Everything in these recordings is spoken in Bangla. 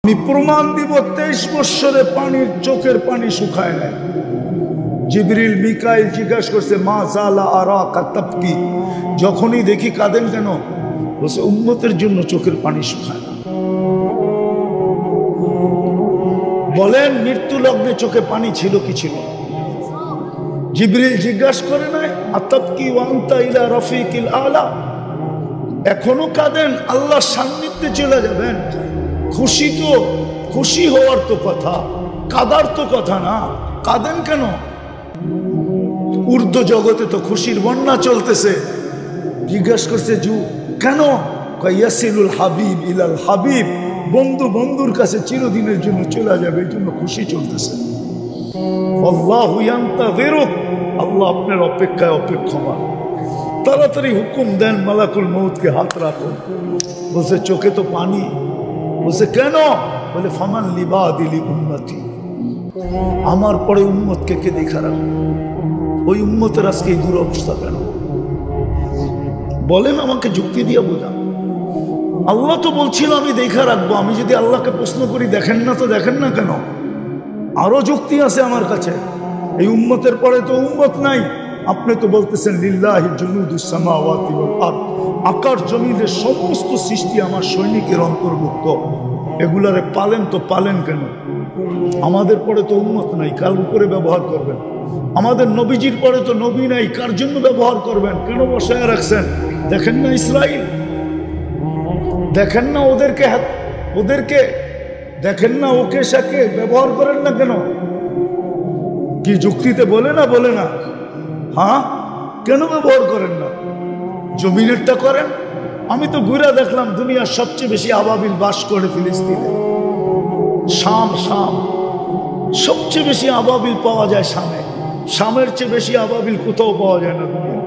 আমি প্রমাণ দিব 23 বছরে পানির চোখের পানি শুকায় নাই। জিবরিল মিকাইল জিজ্ঞাসা করছে মা জালা আরাকা তাবকি, যখনই দেখি কাঁদেন কেন? বলছে উম্মতের জন্য চোখের পানি শুকায় না। বলেন মৃত্যু লগ্নে চোখে পানি ছিল কি ছিল? জিবরিল জিজ্ঞাসা করে নাই আতাবকি ওয়া আনতা ইলা রাফিকিল আলা, এখনো কাঁদেন? আল্লাহর সান্নিধ্যে চলে যাবেন। খুশি তো, খুশি হওয়ার তো কথা, কাদার তো কথা না। কাঁদেন কেন? ঊর্ধ্ব জগতে তো খুশির বন্যা চলতেছে। জিজ্ঞাসা করছে জু কেন? ইয়াসিলুল হাবিব ইলাল হাবিব, বন্ধু বন্ধুর কাছে চিরদিনের জন্য চলে যাবে, এই জন্য খুশি চলতেছে। আল্লাহু ইয়ান্তাযিরুক, আল্লাহ আপনার অপেক্ষায় অপেক্ষমান। তাড়াতাড়ি হুকুম দেন মালাকুল মউতকে হাত রাখুন। বলছে চোখে তো পানি। বলছে কেন? বলে ফামান লিবাদিলি উম্মতি, আমার পরে উম্মতকে কে দেখা রাখবে? ওই উম্মতের আজকে এই দুরবস্থা কেন? বলেন আমাকে যুক্তি দিয়ে বোঝান। আল্লাহ তো বলছিল আমি দেখা রাখবো। আমি যদি আল্লাহকে প্রশ্ন করি দেখেন না, তো দেখেন না কেন? আরো যুক্তি আছে আমার কাছে। এই উম্মতের পরে তো উম্মত নাই। আপনি তো বলতেছেন লিল্লাহি জুনুদুস সামাওয়াতি ওয়াল আরদ, আকাশ জমিনের সমস্ত সৃষ্টি আমার সৈনিকের অন্তর্ভুক্ত। এগুলারে পালেন তো পালেন কেন? আমাদের পরে তো উম্মত নাই, কার উপরে ব্যবহার করবেন? আমাদের নবীজির পরে তো নবী নাই, কার জন্য ব্যবহার করবেন? কেন বসায় রাখছেন? দেখেন না ইসরাইল, দেখেন না ওদেরকে দেখেন না, ওকে সাকে ব্যবহার করেন না কেন? কি যুক্তিতে বলে না? বলে না? হ্যাঁ, কেন ব্যবহার করেন না? জমিনেরটা করেন। আমি তো ঘুরে দেখলাম দুনিয়ার সবচেয়ে বেশি আবাবিল বাস করে ফিলিস্তিনে। শাম সবচেয়ে বেশি আবাবিল পাওয়া যায় শামে। শামের চেয়ে বেশি আবাবিল কোথাও পাওয়া যায় না দুনিয়া।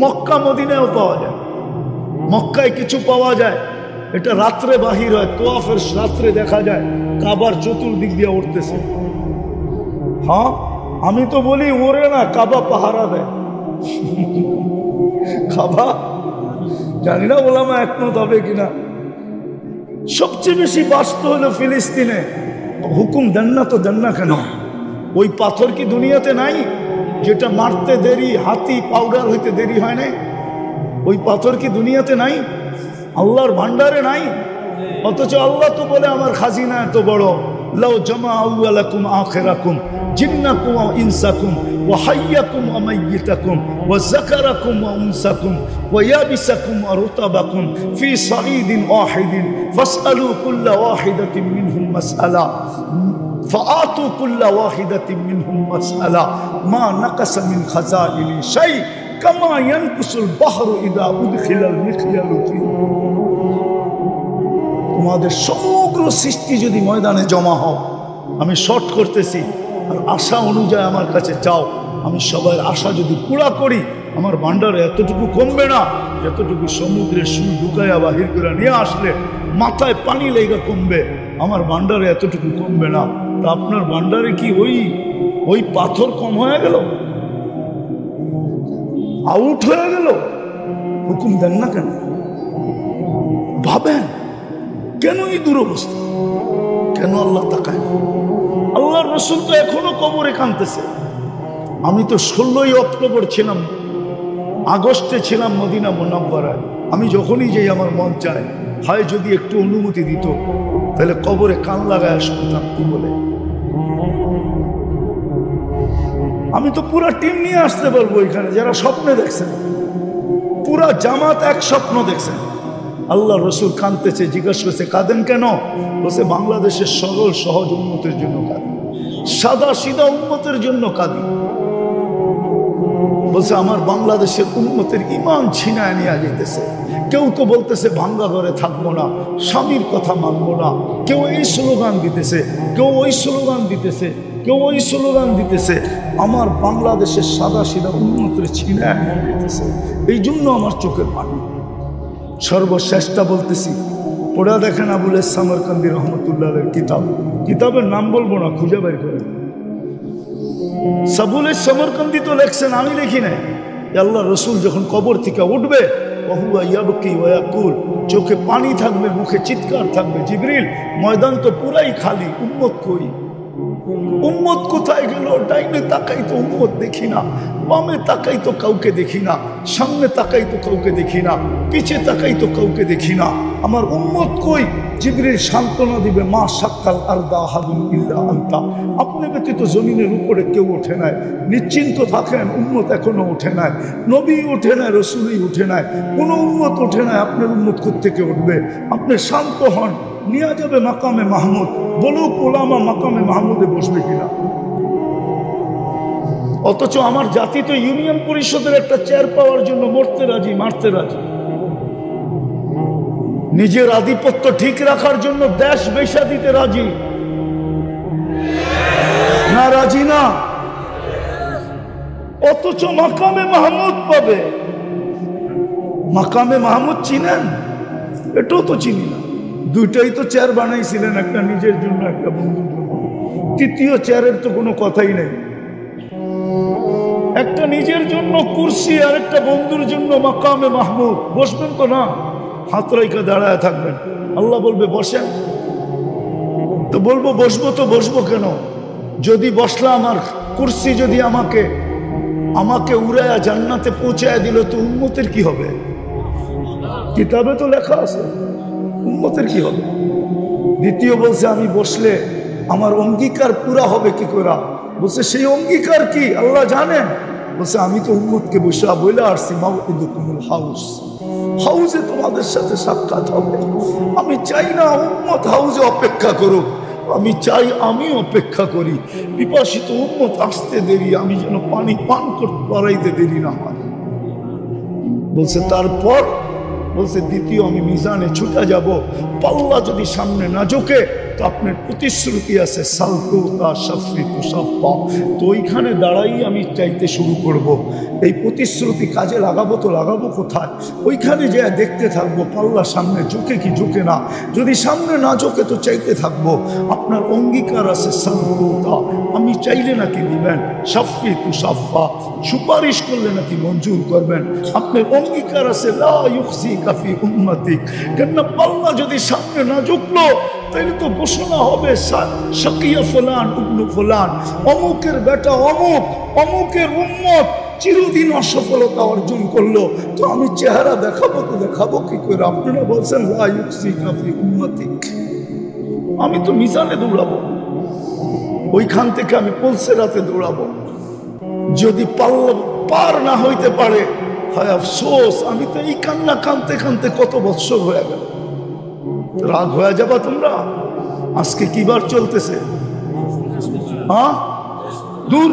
মক্কা মদিনায়ও পাওয়া যায়। মক্কায় কিছু পাওয়া যায়, এটা রাত্রে বাহির হয়, তোয়াফের রাত্রে দেখা যায় কাবার চতুর্দিক দিয়ে উঠতেছে। হ্যাঁ, আমি তো বলি ওরে না, কাবা পাহারা দেয়। কাবা জানি না ওলামা একমত হবে কিনা। সবচেয়ে বেশি বাস্ত হলো ফিলিস্তিনে। হুকুম দেন না তো দেন না কেন? ওই পাথর কি দুনিয়াতে নাই? যেটা মারতে দেরি, হাতি পাউডার হইতে দেরি হয় নাই, ওই পাথর কি দুনিয়াতে নাই? আল্লাহর ভান্ডারে নাই? অথচ আল্লাহ তো বলে আমার খাজিনা এত বড়, লাউ জামা আউয়ালাকুম আখিরাকুম জিন্নাকুম ওয়া ইনসাকুম ওয়া হাইয়াকুম ওয়া মাইয়িতাকুম ওয়া যাকারাকুম ওয়া উনসাকুম ওয়া ইয়াবিসাকুম ওয়া রুতাবাকুম ফি সাঈদিন ওয়াহিদিন ফাসআলু কুল্লা ওয়াহিদাতিন মিনহুম মাসআলা ফাআতু কুল্লা ওয়াহিদাতিন মিনহুম মাসআলা মা নাকাসা মিন খাজাইনি শাই কামা ইয়ানকুসুল বাহরু ইদা উদখিলাল মিখয়ালু ফি। তোমাদের সমগ্র সৃষ্টি যদি ময়দানে জমা হও, আমি শর্ট করতেছি, আর আশা অনুযায়ী আমার কাছে চাও, আমি সবার আশা যদি পুরা করি, আমার ভান্ডারে এতটুকু কমবে না যতটুকু সমুদ্রের সুর ঢুকাইয়া বাহির করে নিয়ে আসলে মাথায় পানি লেগে কমবে। আমার ভান্ডারে এতটুকু কমবে না। তা আপনার ভান্ডারে কি ওই পাথর কম হয়ে গেল? আউট হয়ে গেল? হুকুম দেন না কেন? ভাবেন কেন এই দুরবস্থা? কেন আল্লাহ তাকায় না? আল্লাহর রাসূল তো এখনো কবরে কাঁদতেছে। আমি তো 16ই অক্টোবর ছিলাম, আগস্টে ছিলাম মদিনা মুনাওয়ারায়। আমি যখনই যাই আমার মন চায়, হয় যদি একটু অনুমতি দিত তাহলে কবরে কান লাগায় শুনতাম কি বলে। আমি তো পুরা টিম নিয়ে আসতে পারবো এখানে, যারা স্বপ্নে দেখছেন, পুরা জামাত এক স্বপ্ন দেখছেন। আল্লাহ রসুল কাঁদতেছে, জিজ্ঞাসা করছে কাঁদেন কেন? বলছে বাংলাদেশের সরল সহজ উম্মতের জন্য কাঁদি, সাদা সিধা উম্মতের জন্য কাঁদি। বলছে আমার বাংলাদেশের উম্মতের ইমান ছিনায় নিয়ে যেতেছে। কেউ তো বলতেছে ভাঙ্গা ঘরে থাকবো না, স্বামীর কথা মানবো না। কেউ এই স্লোগান দিতেছে, কেউ ওই স্লোগান দিতেছে, কেউ ওই স্লোগান দিতেছে। আমার বাংলাদেশের সাদা সিধা উম্মতের ছিনায় নিয়ে যেতেছে। এই জন্য আমার চোখের পানি। সর্বশ্রেষ্ঠটা বলতেছি, পড়া দেখেন আবুল সামরকান্দি রহমতুল্লাহের কিতাব, কিতাবের নাম বলবো না, খুঁজে বের করেন। সাবুল সামরকান্দি তো লেখছেন, আমি লিখি নাই। আল্লাহ রসুল যখন কবর থেকে উঠবে, ওহুয়া ইয়াবকি ওয়া ইয়াকুল, চোখে পানি থাকবে, মুখে চিৎকার থাকবে, জিবরিল ময়দান তো পুরাই খালি, উম্মত কই? উম্মত কোথায় গেল? ডাইনে তাকাই তো উম্মত দেখি না, বামে তাকাই তো কাউকে দেখি না, সামনে তাকাই তো কাউকে দেখি না, পিছে তাকাই তো কাউকে দেখি না, আমার উম্মত কই? জিবরিল সান্ত্বনা দিবে, মা সাক্কাল আরদা আহাদুন ইল্লা আনতা, আপনি ব্যতীত জমিনের উপরে কেউ ওঠে নাই, নিশ্চিন্ত থাকেন, উম্মত এখনো ওঠে নাই, নবী ওঠে নাই, রসুলই ওঠে নাই, কোনো উম্মত ওঠে নাই, আপনার উম্মত কোত্থেকে উঠবে? আপনি শান্ত হন, নিয়ে যাবে মাকামে মাহমুদ, বলুক ওলামা মাকামে মাহমুদে বসবে কিনা। অথচ আমার জাতি তো ইউনিয়ন পরিষদের একটা চেয়ার পাওয়ার জন্য মরতে রাজি, মারতে রাজি, নিজের আধিপত্য ঠিক রাখার জন্য দেশ বেচা দিতে রাজি না? রাজি না? অথচ মাকামে মাহমুদ পাবে। মাকামে মাহমুদ চিনেন? এটাও তো চিনি না। দুইটাই তো চেয়ার বানাইছিলেন, একটা নিজের জন্য, একটা বন্ধুর জন্য। তৃতীয় চেয়ারের তো কোনো কথাই নেই। একটা নিজের জন্য কুরসি আর একটা বন্ধুর জন্য মাকামে মাহমুদ। বসবেন তো না, হাত রাইখা দাঁড়ায় থাকবেন। আল্লাহ বলবে বসেন, তো বলবো বসবো, তো বসবো কেন? যদি বসলাম আর কুরসি যদি আমাকে উড়ায়া জান্নাতে পৌঁছায় দিল, তো উম্মতের কি হবে? কিতাবে তো লেখা আছে, উম্মতের কি হবে? দ্বিতীয় বলছে আমি বসলে আমার অঙ্গীকার পুরা হবে কি করে? বলছে সেই অঙ্গীকার কি আল্লাহ জানেন? বলছে আমি তো উম্মতকে বসা বলে আসছি, মাউইদুকুমুল হাউস, হাউজে তোমাদের সাথে সাক্ষাৎ হবে। আমি চাই না উম্মত হাউজে অপেক্ষা করুক, আমি চাই আমি অপেক্ষা করি। পিপাসিত উম্মত আসতে দেরি, আমি যেন পানি পান করতে পারাইতে দেরি না হয়। বলছে তারপর, বলছে দ্বিতীয় আমি মিজানে ছুটে যাব, পাল্লা যদি সামনে না ঝোঁকে তো আপনার প্রতিশ্রুতি আছে তো ওইখানে দাঁড়াই আমি চাইতে শুরু করব। এই প্রতিশ্রুতি কাজে লাগাবো তো লাগাবো কোথায়? ওইখানে যে দেখতে থাকবো পাল্লা সামনে ঝোঁকে কি ঝোঁকে না। যদি সামনে না ঝোঁকে তো চাইতে থাকবো। আপনার অঙ্গীকার আছে সালকুতা, আমি চাইলে নাকি দিবেন, সাফি তু সাফা, সুপারিশ করলে নাকি মঞ্জুর করবেন। আপনার অঙ্গীকার আছে লা ইউখজি কাফি উম্মতিক, কেন পাল্লা যদি সামনে না ঝুঁকলো তাহলে তো ঘোষণা হবে শাকিয়া ফুলান ইবনু ফুলান, অমুকের বেটা অমুক, অমুকের উম্মত চিরদিন অসফলতা অর্জন করলো। তো আমি চেহারা দেখাবো তো দেখাবো কি করে? আপনারা বলছেন লা ইউখজি কাফি উম্মতিক, আমি তো মিজানে দৌড়াবো, ওইখান থেকে আমি পুলসেরাতে দৌড়াবো। যদি পাল্লা পার না হইতে পারে, হয় আফসোস, আমি তো এই কান্না কানতে কানতে কত বৎসর হয়ে গেল। রাগ হয়ে যাবা তোমরা? আজকে কি বার চলতেছে? হ্যাঁ, দূর,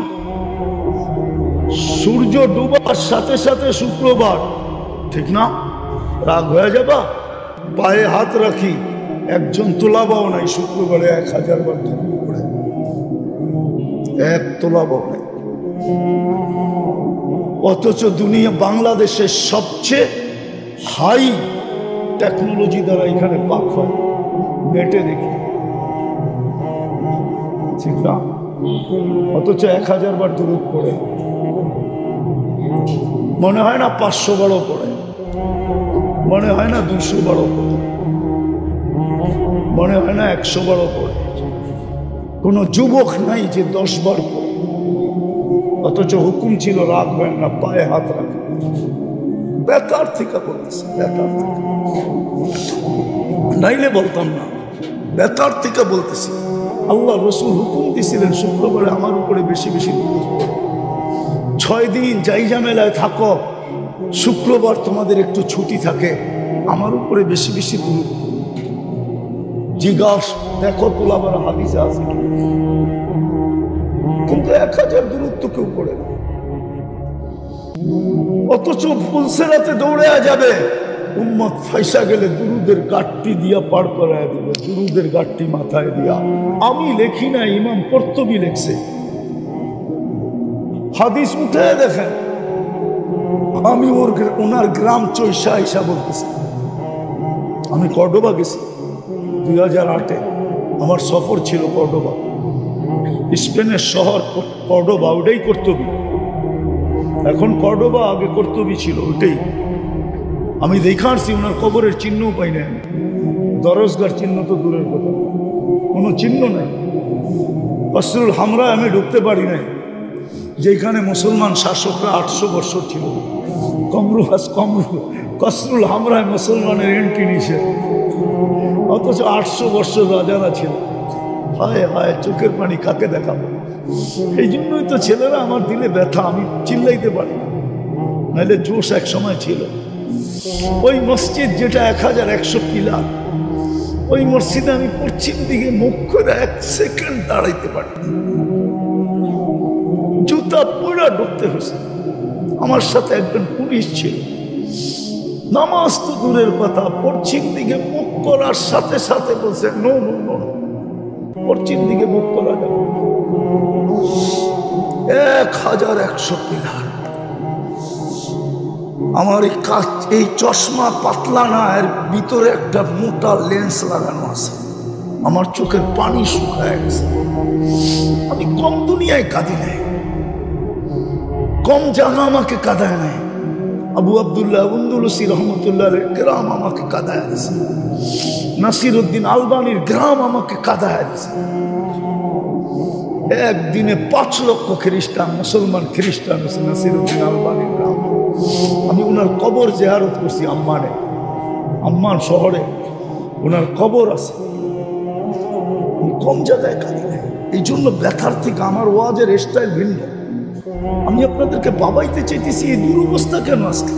সূর্য ডুবার সাথে সাথে শুক্রবার, ঠিক না? রাগ হয়ে যাবা? পায়ে হাত রাখি, একজন তোলাবাও নাই শুক্রবারে 1000 বার করে, এক তোলাবাও নাই। অথচ দুনিয়া বাংলাদেশের সবচেয়ে হাই টেকনোলজি দ্বারা এখানে পাক হয়, নেটে দেখি, ঠিক না? অথচ 1000 বার দরুদ পড়ে, মনে হয় না 500 বারও পড়ে, মনে হয় না 200 বারও পড়ে, মনে হয় না 100 বারও পড়ে। কোনো যুবক নাই যে 10 বার পড়ে। অথচ হুকুম ছিল রাখবেন না, পায়ে হাত রাখবেন। বেকার থেকে বলতেছে, বেকার থেকে, নাইলে বলতাম না, বেকার থেকে বলতেছি। আল্লাহ রসুল হুকুম দিয়েছিলেন শুক্রবারে আমার উপরে বেশি বেশি দুরূদ পড়ো। 6 দিন যাই ঝামেলায় থাকো, শুক্রবার তোমাদের একটু ছুটি থাকে, আমার উপরে বেশি বেশি দুরূদ পড়ো। জিজ্ঞাস দেখো তোলাবার হাদিসে আছে, কিন্তু 1000 দরুদ তো কেউ পড়ে না। অথচ ফুলসেরাতে দৌড়ে যাবে, উম্মত ফাইসা গেলে দুরুদের গাঠটি দিয়া পার করায় দিবে, দুরুদের গাঠটি মাথায় দিয়া। আমি লেখি না, ইমাম কর্তুবী লেখছে, হাদিস উঠে দেখেন। আমি ওনার গ্রাম চৈশা আইসা বলতেছি, আমি কর্ডোবা গেছি 2008-এ, আমার সফর ছিল কর্ডোবা, স্পেনের শহর কর্ডোবা, ওটাই কর্তুবী। এখন কর্ডোবা, আগে কর্তুবী ছিল, ওটাই। আমি দেখা আসছি ওনার কবরের চিহ্নও পাই না, দরজগার চিহ্ন তো দূরের কথা, কোনো চিহ্ন নাই। কসরুল হামরা আমি ঢুকতে পারি নাই, যেখানে মুসলমান শাসকরা 800 বছর ছিল। কসরুল হামরায় মুসলমানের এন্ট্রি নিষেধ, অথচ 800 বছর রাজারা ছিল। হায় হায়, চোখের পানি কাকে দেখাবো? এই জন্যই তো ছেলেরা আমার দিলে ব্যথা, আমি চিল্লাইতে পারি না, নাহলে জোশ এক সময় ছিল। ওই মসজিদ যেটা 1100 পিলার, ওই মসজিদে আমি পশ্চিম দিকে মুখ করে 1 সেকেন্ড দাঁড়াইতে পারি, জুতা পড়া ঢুকতে হয়েছে। আমার সাথে একজন পুলিশ ছিল, নামাজ তো দূরের কথা, পশ্চিম দিকে মুখ করার সাথে সাথে বলছে নো নো নো, পশ্চিম দিকে মুখ করা যাবে। 1100 পিলার। আমার এই চশমা পাতলা না, এর ভিতরে একটা মোটা লেন্স লাগানো আছে। আমার চোখের পানি শুকায় গেছে। আমি কম দুনিয়ায় কাঁদি নাই, কম জায়গা আমাকে কাঁদায় নাই। আবু আবদুল্লাহ আন্দুলুসি রহমতুল্লাহ গ্রাম আমাকে কাঁদায় দিয়েছে, নাসিরউদ্দিন আলবানির গ্রাম আমাকে কাঁদায় দিয়েছে। একদিনে 5 লক্ষ খ্রিস্টান, মুসলমান খ্রিস্টান হয়েছে নাসিরউদ্দিন আলবানির গ্রাম। আমি ওনার কবর জিয়ারত করছি আম্মানে, আম্মান শহরে ওনার কবর আছে। আমি কম জায়গায় কাঁদি নাই, এই জন্য ব্যথার থেকে আমার ওয়াজের স্টাইল ভিন্ন। আমি আপনাদেরকে বাবাইতে চাইতেছি, এই দুরবস্থা কেন আজকে?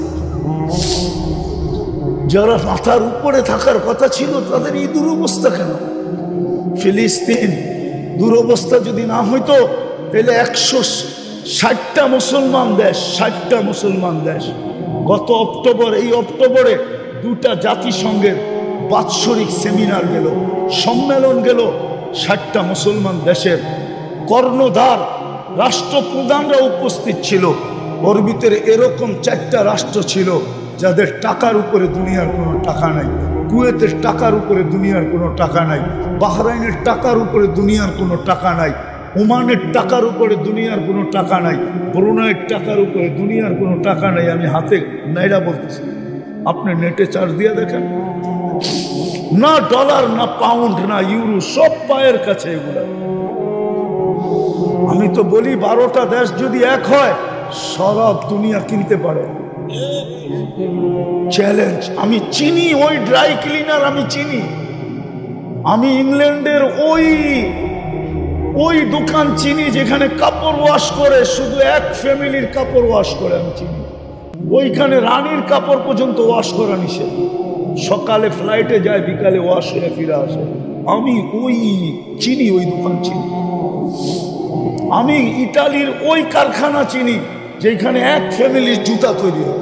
যারা মাথার উপরে থাকার কথা ছিল তাদের এই দুরবস্থা কেন? ফিলিস্তিন দুরবস্থা যদি না হইতো তাহলে 160টা মুসলমান দেশ, 60টা মুসলমান দেশ। গত অক্টোবর, এই অক্টোবরে 2টা জাতিসংঘের বাৎসরিক সেমিনার গেল, সম্মেলন গেল 60টা মুসলমান দেশের কর্ণধার রাষ্ট্রপ্রধানরা উপস্থিত ছিল। ওর ভিতরে এরকম 4টা রাষ্ট্র ছিল যাদের টাকার উপরে দুনিয়ার কোনো টাকা নাই। কুয়েতের টাকার উপরে দুনিয়ার কোনো টাকা নাই, বাহরাইনের টাকার উপরে দুনিয়ার কোনো টাকা নাই, ওমানের টাকার উপরে দুনিয়ার কোনো টাকা নাই, ব্রুনাইয়ের টাকার উপরে দুনিয়ার কোনো টাকা নাই। আমি হাতে নাইরা বলতেছি, আপনি নেটে চার্জ দিয়ে দেখেন, না ডলার, না পাউন্ড, না ইউরো, সব পায়ের কাছে এগুলা। আমি তো বলি 12টা দেশ যদি এক হয় সারা দুনিয়া কিনতে পারে। চ্যালেঞ্জ। আমি চিনি ওই ড্রাই ক্লিনার, আমি চিনি। আমি ইংল্যান্ডের ওই দোকান চিনি যেখানে কাপড় ওয়াশ করে, শুধু এক ফ্যামিলির কাপড় ওয়াশ করে আমি চিনি। ওইখানে রানীর কাপড় পর্যন্ত ওয়াশ করা নিষেধ। সকালে ফ্লাইটে যায়, বিকালে ওয়াশ হয়ে ফিরে আসে। আমি চিনি, ওই দোকান চিনি। আমি ইটালির ওই কারখানা চিনি যেখানে এক ফ্যামিলির জুতা তৈরি হয়।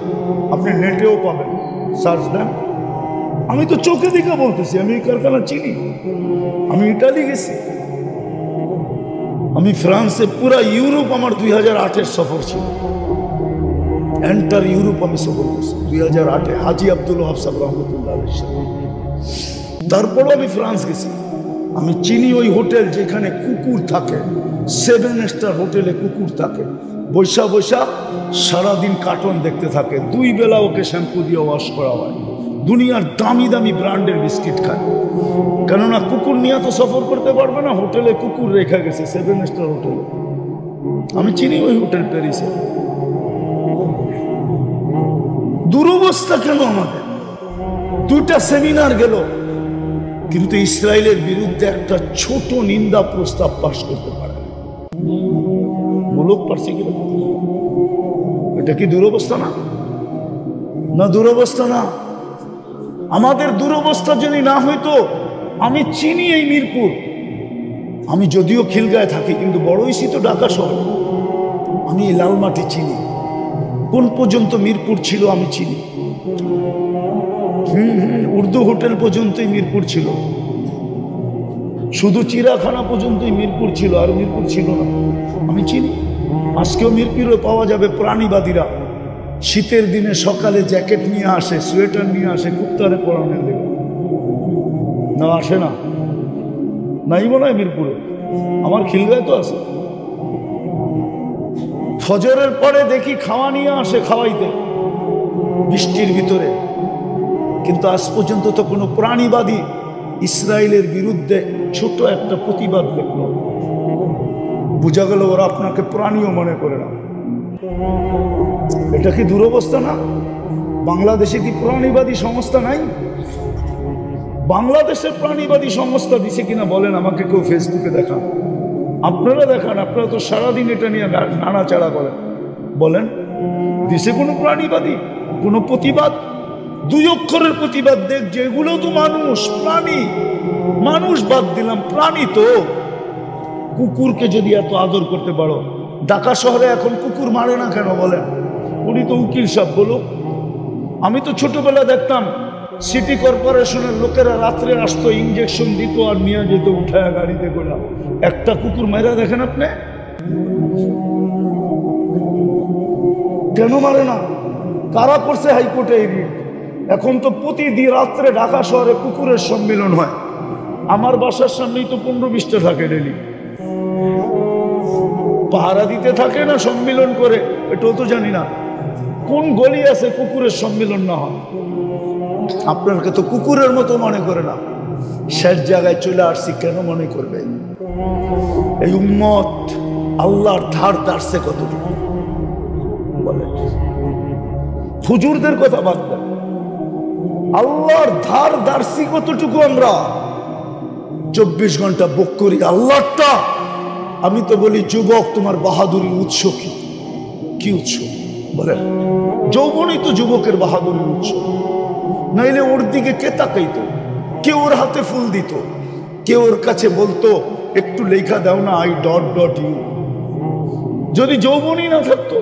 আপনি নেটেও পাবেন, সার্চ দেন। আমি তো চোখে দেখে বলতেছি, আমি এই কারখানা চিনি। আমি ইটালি গেছি, আমি ফ্রান্সে, পুরা ইউরোপ আমার 2008-এর সফর ছিল। এন্টার ইউরোপ আমি সফর করছি 2008-এ হাজি আব্দুল ওয়াহাব সাহেব রহমতুল্লাহর সাথে। তারপরও আমি ফ্রান্স গেছি। আমি চিনি ওই হোটেল যেখানে কুকুর থাকে, 7 স্টার হোটেলে কুকুর থাকে, বৈশা বৈশা সারাদিন কার্টুন দেখতে থাকে। 2 বেলা ওকে শ্যাম্পু দিয়ে ওয়াশ করা হয়। দুনিয়ার দামি দামি ব্র্যান্ডের বিস্কিট খায়, কেননা কুকুর নিয়ে তো সফর করতে পারবে না। হোটেলে কুকুর রেখা গেছে, 7 স্টার হোটেলে। আমি চিনি ওই হোটেল প্যারিসে। দুরবস্থা কেন আমাদের? 2টা সেমিনার গেল, কিন্তু ইসরায়েলের বিরুদ্ধে একটা ছোট নিন্দা প্রস্তাব পাশ করতে পারে মূলক পারছে কি? এটা কি দুরবস্থা না? না, দুরবস্থা না। আমাদের দুরবস্থা যদি না হইতো, আমি চিনি এই মিরপুর। আমি যদিও খিলগাঁয়ে থাকি, কিন্তু বড় হইছি তো ঢাকা শহর। আমি লালমাটি চিনি, কোন পর্যন্ত মিরপুর ছিল আমি চিনি। উর্দু হোটেল পর্যন্তই মিরপুর ছিল, শুধু চিড়াখানা পর্যন্তই মিরপুর ছিল, আর মিরপুর ছিল না। আমি চিনি। আজকেও মিরপুরে পাওয়া যাবে প্রাণীবাদীরা শীতের দিনে সকালে জ্যাকেট নিয়ে আসে, সোয়েটার নিয়ে আসে কুত্তারে পরানোর লেগে। না, আসে না? নাই মনে হয় মিরপুরে। আমার খিলগাঁয় তো আছে। ফজরের পরে দেখি খাওয়া নিয়ে আসে, খাওয়াইতে বৃষ্টির ভিতরে। কিন্তু আজ পর্যন্ত তো কোনো প্রাণীবাদী ইসরায়েলের বিরুদ্ধে ছোট একটা প্রতিবাদ লিখল, বোঝা গেল ওরা আপনাকে প্রাণীও মনে করে না। এটা কি দুরবস্থা না? বাংলাদেশে কি প্রাণীবাদী সংস্থা নাই? বাংলাদেশের প্রাণীবাদী সংস্থা দিছে কিনা বলেন আমাকে, কেউ ফেসবুকে দেখান, আপনারা দেখান। আপনারা তো সারাদিন এটা নিয়ে নাড়াচাড়া করেন, বলেন দিছে কোনো প্রাণীবাদী কোনো প্রতিবাদ? 2 অক্ষরের প্রতিবাদ দেখ, যেগুলো তো মানুষ প্রাণী, মানুষ বাদ দিলাম, প্রাণী তো। কুকুরকে যদি এত আদর করতে পারো, ঢাকা শহরে এখন কুকুর মারে না কেন বলেন? উনি তো উকিল সাহেব বলুক। আমি তো ছোটবেলা দেখতাম সিটি কর্পোরেশনের লোকেরা রাত্রে আসতো, ইঞ্জেকশন দিত আর নিয়ে যেত উঠায় গাড়িতে করে। একটা কুকুর মারা দেখেন আপনি? কেন মারে না? কারা করছে হাইকোর্টে এই রিট? এখন তো প্রতিদিন রাত্রে ঢাকা শহরে কুকুরের সম্মেলন হয়। আমার বাসার সামনেই তো 15-20টা থাকে ডেলি। পাহারা দিতে থাকে না সম্মেলন করে, এটাও তো জানি না। কোন গলি আছে কুকুরের সম্মেলন না হয়? আপনাকে তো কুকুরের মতো মনে করে না। শেষ জায়গায় চলে আসছি, কেন মনে করবে? এই উম্মত আল্লাহর ধার ধারছে কতটুকু বলে? হুজুরদের কথা বাদ দেন, আল্লাহর ধার ধারছি কতটুকু? আমরা 24 ঘন্টা বুক করি আল্লাহটা। আমি তো বলি যুবক, তোমার বাহাদুরির উৎস কি? কি উৎস বলেন? যৌবনই তো যুবকের বাহাদুরির উৎস। নাইলে ওর দিকে কে তাকাইতো? কে ওর হাতে ফুল দিত? কে ওর কাছে বলতো একটু লেখা দাও না, I.U? যদি যৌবনই না থাকতো।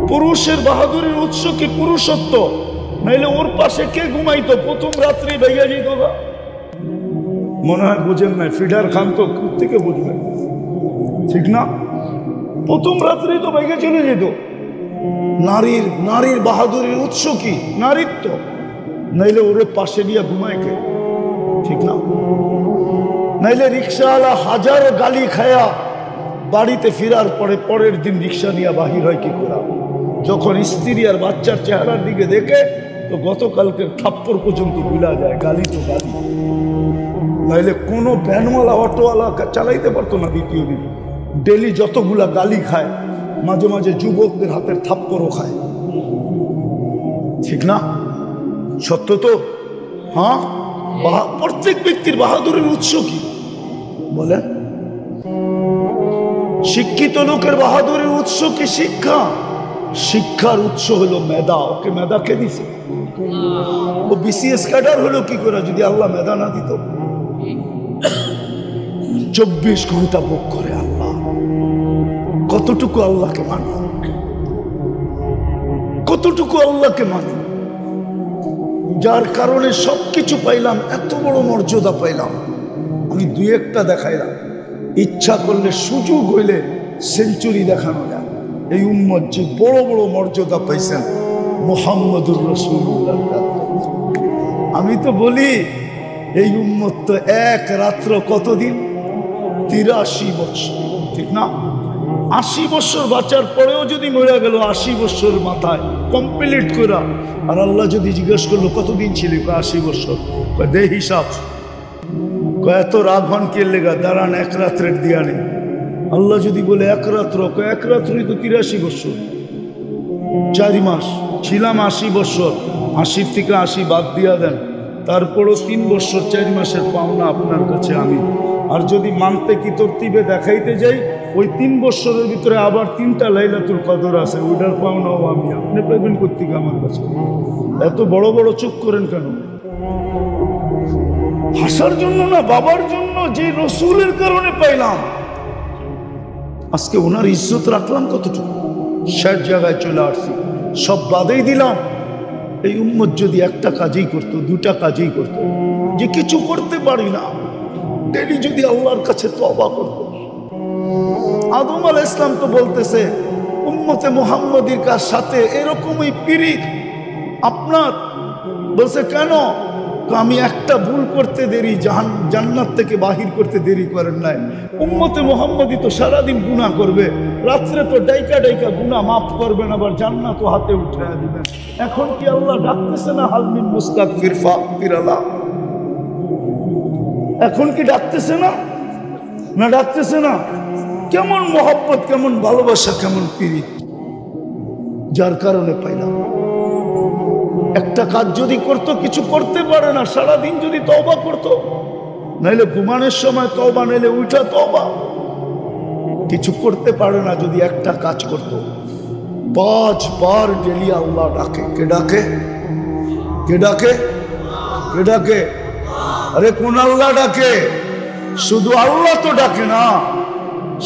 পুরুষের বাহাদুরির উৎস কি? পুরুষত্ব। নাইলে ওর পাশে কে ঘুমাইতো? প্রথম রাত্রি ভেঙে যেত। মনে হয় বুঝেন নাই, ফিডার খান তো থেকে বুঝবেন, ঠিক না? প্রথম রাত্রি তো ভেঙে চলে যেত। নারীর বাহাদুরির উৎস কি? নারীত্ব। নাইলে ওরে পাশে নিয়ে ঘুমায় কে? ঠিক না? নাইলে রিক্সাওয়ালা 1000 গালি খায়া বাড়িতে ফেরার পরে পরের দিন রিক্সা নিয়ে বাহির হয় কি করে? যখন স্ত্রী আর বাচ্চার চেহারার দিকে দেখে তো গতকালকে থাপ্পড় পর্যন্ত ভুলা যায়। গালি তো গালি। নাইলে কোনো ভ্যানওয়ালা অটোওয়ালা চালাইতে পারতো না দ্বিতীয় দিন। ডেলি যতগুলা গালি খায়, মাঝে মাঝে যুবকদের হাতের থাপ্পড়ও খায়, ঠিক না? সত্য তো? হ্যাঁ। প্রত্যেক ব্যক্তির বাহাদুরের উৎস কি বলেন? শিক্ষিত লোকের বাহাদুরের উৎস কি? শিক্ষা। শিক্ষার উৎস হলো মেধা। ওকে মেধা কে দিছে? ও BCS ক্যাডার হলো কি করে যদি আল্লাহ মেধা না দিত? 24 ঘন্টা বুক করে আল্লাহ। কতটুকু আল্লাহকে মানি? কতটুকু আল্লাহকে মানি? যার কারণে সবকিছু পাইলাম, এত বড় মর্যাদা পাইলাম। আমি 2-1টা দেখাইলাম। ইচ্ছা করলে সুযোগ হইলে সেঞ্চুরি দেখানো যায়। এই উম্মত যে বড় বড় মর্যাদা পাইছেন মুহাম্মদুর রাসূলুল্লাহ। আমি তো বলি এই উম্মত তো এক রাত্র কতদিন? 83 বছর, ঠিক না? 80 বছর বাঁচার পরেও যদি মরে গেল 80 বছর মাথায় কমপ্লিট করা, আর আল্লাহ যদি জিজ্ঞেস করলো কতদিন ছিলি? 80 বছর। দে হিসাব। এত রাত ভান কে লেগা? দাঁড়ান, এক রাত্রের দিয়া নেই। আল্লাহ যদি বলে এক রাত্র, এক রাত্রই তো 83 বছর। 4 মাস ছিলাম 80 বছর। 80 থেকে 80 বাদ দিয়া দেন, তারপরও 3 বছর 4 মাসের পাওনা আপনার কাছে আমি। আর যদি মানতে কি তরতিবে দেখাইতে যাই, ওই 3 বছরের ভিতরে আবার 3টা লাইলাতুল কদর আছে, ওইটার পাওনাও আমি। আপনি পাইবেন কোত্থেকে আমার কাছে? এত বড় বড় চুপ করেন কেন? হাসার জন্য না, বাবার জন্য, যে রসুলের কারণে পাইলাম। আজকে ওনার ইজ্জত রাখলাম কতটুকু? শেষ জায়গায় চলে আসছি, সব বাদেই দিলাম। এই উম্মত যদি একটা কাজই করতো, 2টা কাজই করতো, যে কিছু করতে পারি না, ডেলি যদি আল্লাহর কাছে তওবা করতো। আদম আলাইহিস সালাম তো বলতেছে উম্মতে মুহাম্মদীর সাথে এরকমই পিরিত আপনার। বলছে কেন? তো আমি একটা ভুল করতে দেরি জান্নাত থেকে বাহির করতে দেরি করেন নাই। উম্মতে মুহাম্মদী তো সারাদিন গুনাহ করবে, রাত্রে তো ডাইকা ডাইকা গুনাহ মাফ করবেন, আবার জান্নাত হাতে উঠায় দিবেন। এখন কি আল্লাহ ডাকতেছে না হালমিন মুস্তাগফির ফাগফির আলা? এখন কি ডাকতেছে না? না ডাকতেছে না? কেমন মহব্বত, কেমন ভালোবাসা, কেমন প্রীতি, যার কারণে পাইলাম। একটা কাজ যদি করতো, কিছু করতে পারে না, সারাদিন যদি তওবা করতো, নাইলে ঘুমানোর সময় তওবা, নাইলে উঠা তওবা, কিছু করতে পারে না যদি একটা কাজ করতো। 5 বার ডেলি আল্লাহ ডাকে। কে ডাকে? কে ডাকে? কে ডাকে? আরে কোন আল্লাহ ডাকে? শুধু আল্লাহ তো ডাকে না,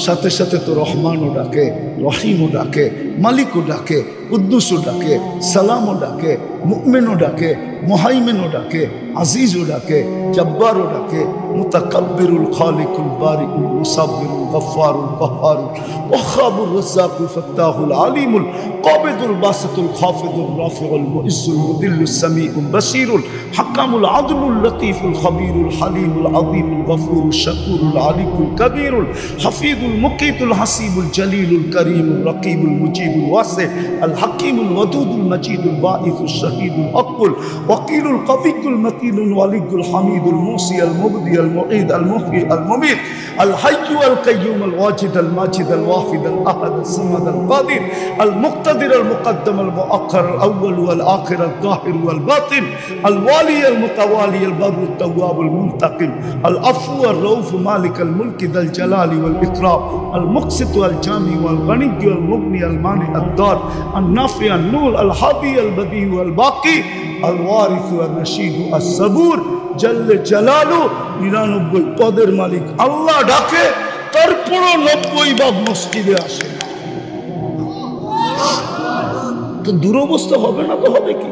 সাথে সাথে তো রহমানও ডাকে, রহিমও ডাকে, মালিকও ডাকে, কুদ্দুসও ডাকে, সালামও ডাকে, মুমিনও ডাকে, মুহাইমিনও ডাকে, আজিজও ডাকে, জব্বারও ডাকে, মুতাকাব্বিরুল খালিকুল বারিকুল মুসাব্বিরুল গফফারুল কহ্হারুল ওয়াহাবুর রাজ্জাকুল ফাত্তাহুল আলিমুল কাবিদুল বাসিতুল খাফিদুর রাফিউল মুইজ্জুল মুদিল্লুস সামিউল বাসীরুল হাকামুল আদলুল লতীফুল খবীরুল হালিমুল আযীমুল গফুরুল শাকুরুল আলিকুল কবীরুল হাফিজুল মুকিতুল হাসিবুল জলিলুল করিমুল রকিবুল মুজিবুল ওয়াসি আল হাকিমুল ওয়াদুদুল মজিদুল বাঈসুল শহীদুল আকুল ওয়াকিলুল কবিয়ুল মতিনুল ওয়ালিয়ুল হামিদুল মুসি আল মুবদি আল মুঈদ আল মুহয়ি আল মুমীত আল হাইয়্যু আল কাইয়্যুম আল ওয়াজিদ আল মাজিদ আল ওয়াহিদ আল আহাদ আল সামাদ আল কাদির আল মুক্তাদির আল মুকদ্দম আল মুআক্খার আল আউয়াল ওয়াল আখির আল যাহির ওয়াল বাতিন আল ওয়ালি আল মুতাওয়ালি আল বার আল তাওয়াব আল মুনতাকিম আল আফু আল রউফ মালিক আল মুলক যাল জালালি ওয়াল ইকরাম আল মুকসিত আল জামি ওয়াল গনি ওয়াল মুগনি আল মানি আল দার আল নাফি আল নূর আল হাদি আল বদি ওয়াল বাকি আল ওয়ারিস আল রশিদ আল সাবুর জল্লে জালালু। 99 পদের মালিক আল্লাহ ডাকে, তারপরও 90 ভাগ মসজিদে আসে। তো দুরবস্থা হবে না তো হবে কি?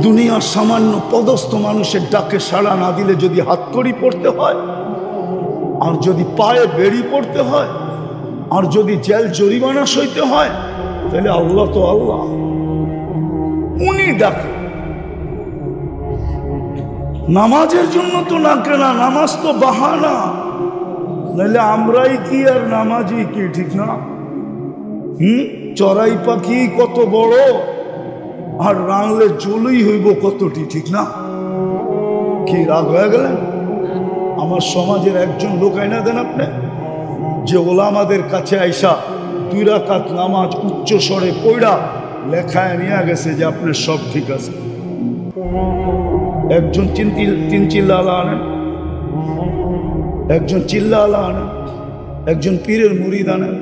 দুনিয়ার সামান্য পদস্থ মানুষের ডাকে সাড়া না দিলে যদি হাতকড়ি পড়তে হয়, আর যদি পায়ে বেড়ি পড়তে হয়, আর যদি জেল জরিমানা সইতে হয়, তাহলে আল্লাহ তো আল্লাহ, উনি ডাকে। নামাজের জন্য তো ডাকে না, নামাজ তো বাহানা, নাহলে আমরাই কি আর নামাজি কি, ঠিক না? চড়াই পাখি কত বড়, আর রাঙলে চলই হইব কতটি, ঠিক না? কি রাগ হয়ে গেলেন? আমার সমাজের একজন লোক আইনা দেন আপনি, যে ওলামাদের কাছে আইসা 2 রাকাত নামাজ উচ্চ স্বরে পড়া লেখায় নিয়ে গেছে যে আপনার সব ঠিক আছে। একজন 3 চিল্লা আলা আনেন, একজন চিল্লা আলা আনেন, একজন পীরের মুরিদ আনেন,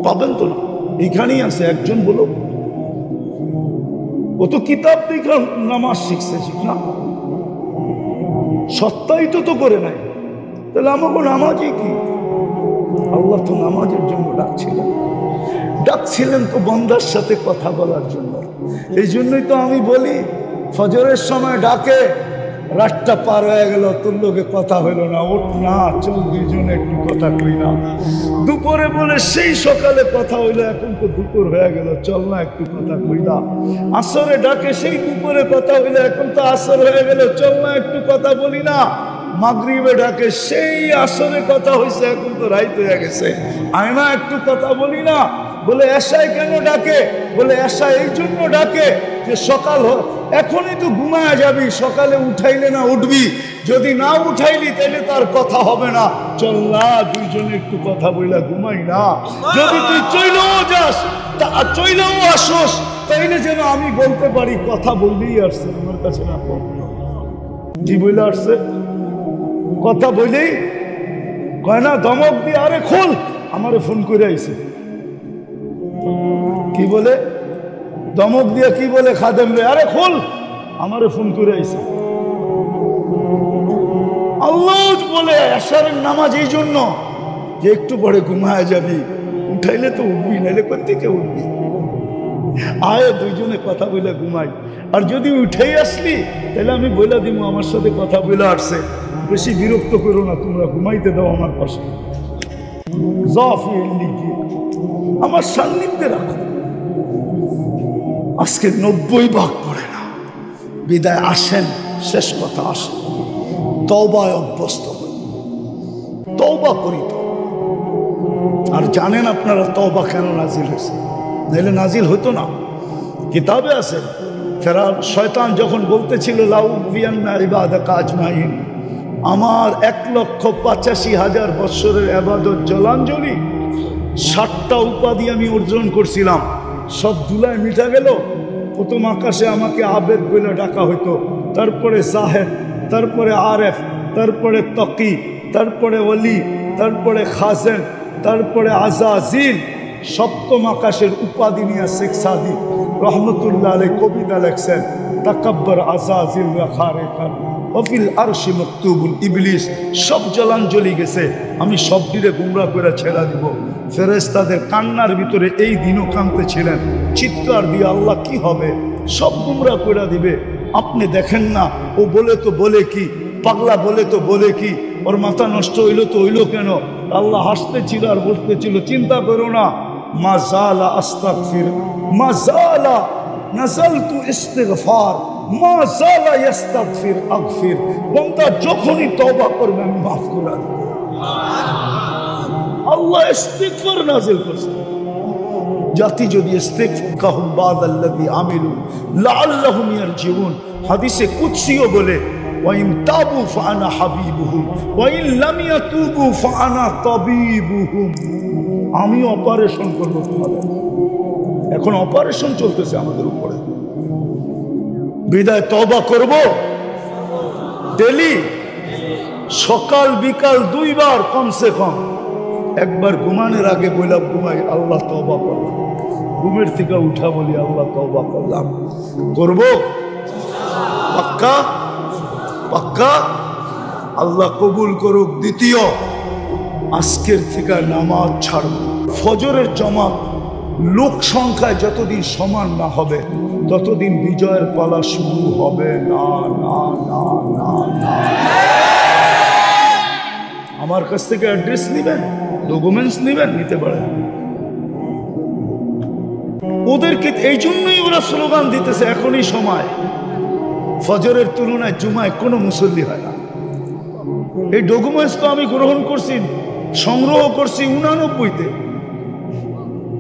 পাবেন তো না? এখানেই আছে একজন, বলো। ও তো কিতাব দেখে নামাজ শিখছে, ঠিক না? সত্যায়িত তো করে নাই, তাহলে আমাকে নামাজই কি? আল্লাহ তো নামাজের জন্য ডাকছিলেন তো বন্দার সাথে কথা বলার জন্য। এই জন্যই তো আমি বলি, ফজরের সময় ডাকে, রাতটা পার হয়ে গেল, তোর লোকে কথা হইল না, ওঠ না, চল 2 জনে একটু কথা কই না। দুপুরে বলে সেই সকালে কথা হইলো, এখন তো দুপুর হয়ে গেল, চল না একটু কথা কই না। আসরে ডাকে, সেই দুপুরে কথা হইলো, এখন তো আসর হয়ে গেল, চল না একটু কথা বলি না। মাগরিবে ডাকে, সেই আসরে কথা হয়েছে, এখন তো রাইত হয়ে গেছে, আয় না একটু কথা বলি না। বলে এশায় কেন ডাকে? বলে এশা এই জন্য ডাকে যে সকাল এখনই তো ঘুমায় যাবি, সকালে উঠাইলে না উঠবি, যদি না উঠাইলি তাহলে তার কথা হবে না, চল না 2 জনে একটু কথা বইলা ঘুমাই না। যদি তুই চইলেও যাস, চইলেও আসোস, তাইলে যেন আমি বলতে পারি কথা বললেই আসছে আমার কাছে, না কি বইলে আসছে, কথা বইলেই কয় না, ধমক দিয়ে আরে খোল, আমারে ফোন করে আইছে। কি বলে? ধমক দিয়ে কি বলে? খাদেম রে, আরে খোল, আমারে ফোন করে আইছে। আল্লাহ বলে এশারের নামাজ এই জন্য যে একটু পরে ঘুমায় যাবি, উঠাইলে তো উঠবি, নাইলে কোত্থেকে উঠবি। আয় 2 জনে কথা বলে ঘুমাই, আর যদি উঠেই আসলি তাহলে আমি বলে দিব আমার সাথে কথা বলে আসছে, বেশি বিরক্ত করো না, তোমরা ঘুমাইতে দাও আমার পাশে, আমার সান্নিধ্যে রাখো। আজকে 90 ভাগ পড়ে বিদায় আসেন, শেষ কথা আসেন, তওবায় অভ্যস্ত হন, তওবা করি তো। আর জানেন আপনারা তওবা কেন নাজিল হয়েছে? নাহলে নাজিল হতো না। কিতাবে আছে ফেরাউন শয়তান যখন বলতেছিল লাউবিয়ান্না ইবাদাকা আজমাইন, আমার 1,85,000 বৎসরের ইবাদত জলাঞ্জলি 60টা উপাধি আমি অর্জন করছিলাম, সব ধুলায় মিটা গেল। প্রথম আকাশে আমাকে আবেদ বলে ডাকা হইতো, তারপরে জাহেদ, তারপরে আরেফ, তারপরে তকি, তারপরে ওলি, তারপরে খাজেন, তারপরে আজাজিল। সপ্তম আকাশের উপাধি নিয়ে শেখ সাদি রহমতুল্লাহ আলাইহি কবিতা লেখছেন, তাকাব্বার আজাজিল ওয়া খারিকান ওফিল আরশি মকতুবুল ইবলিস। সব জলাঞ্জলি গেছে, আমি সব দিলে গুমরা করে ছেড়া দিব। ফেরেশতাদের কান্নার ভিতরে এই দিনও কাঁদতে ছিলেন, চিৎকার দিয়ে আল্লাহ কি হবে, সব গুমরা করে দিবে। আপনি দেখেন না, ও বলে তো বলে কি, পাগলা বলে তো বলে কি, ওর মাথা নষ্ট হইলো তো হইলো কেন? আল্লাহ হাসতেছিল আর বলতেছিল চিন্তা করো না, মা জালা আস্তাগফির, মা জালা নাযালতু ইস্তিগফার, মা জালা ইস্তাগফির আগফির। বান্দা যখনই তওবা করবে আমি মাফ করে দেব। আল্লাহ ইস্তিগফার নাযিল করছে। জাতি যদি ইস্তিগফারহুম বাদাল্লাযী আমিলু লাআল্লাহুম ইয়ারজিউন, হাদিসে কুদসিও বলে ওয়াইন তাবু ফাআনা হাবিবুহুম ওয়াইন লাম ইয়াতুবু ফাআনা তাবিবুহুম। আমি অপারেশন করব তোমাদের। এখন অপারেশন চলতেছে আমাদের উপরে। বিদায় তওবা করব ডেলি, সকাল বিকাল 2 বার কমসে কম। একবার ঘুমানোর আগে বললাম ঘুমাই আল্লাহ তওবা করলাম, ঘুমের থেকে উঠা বলি আল্লাহ তওবা করলাম। করব পাক্কা পাক্কা, আল্লাহ কবুল করুক। দ্বিতীয়, আজকের থেকে নামাজ ছাড়ব। ফজরের জামাত লোক সংখ্যায় যতদিন সমান না হবে ততদিন বিজয়ের পালা শুরু হবে না না না না না। আমার কাছ থেকে অ্যাড্রেস নেবেন, ডকুমেন্টস নেবেন, নিতে পারেন। ওদেরকে এই জন্যই ওরা স্লোগান দিতেছে এখনই সময়। ফজরের তুলনায় জুমায় কোনো মুসল্লি হয় না। এই ডকুমেন্টস তো আমি গ্রহণ করছি, সংগ্রহ করছি 89-তে।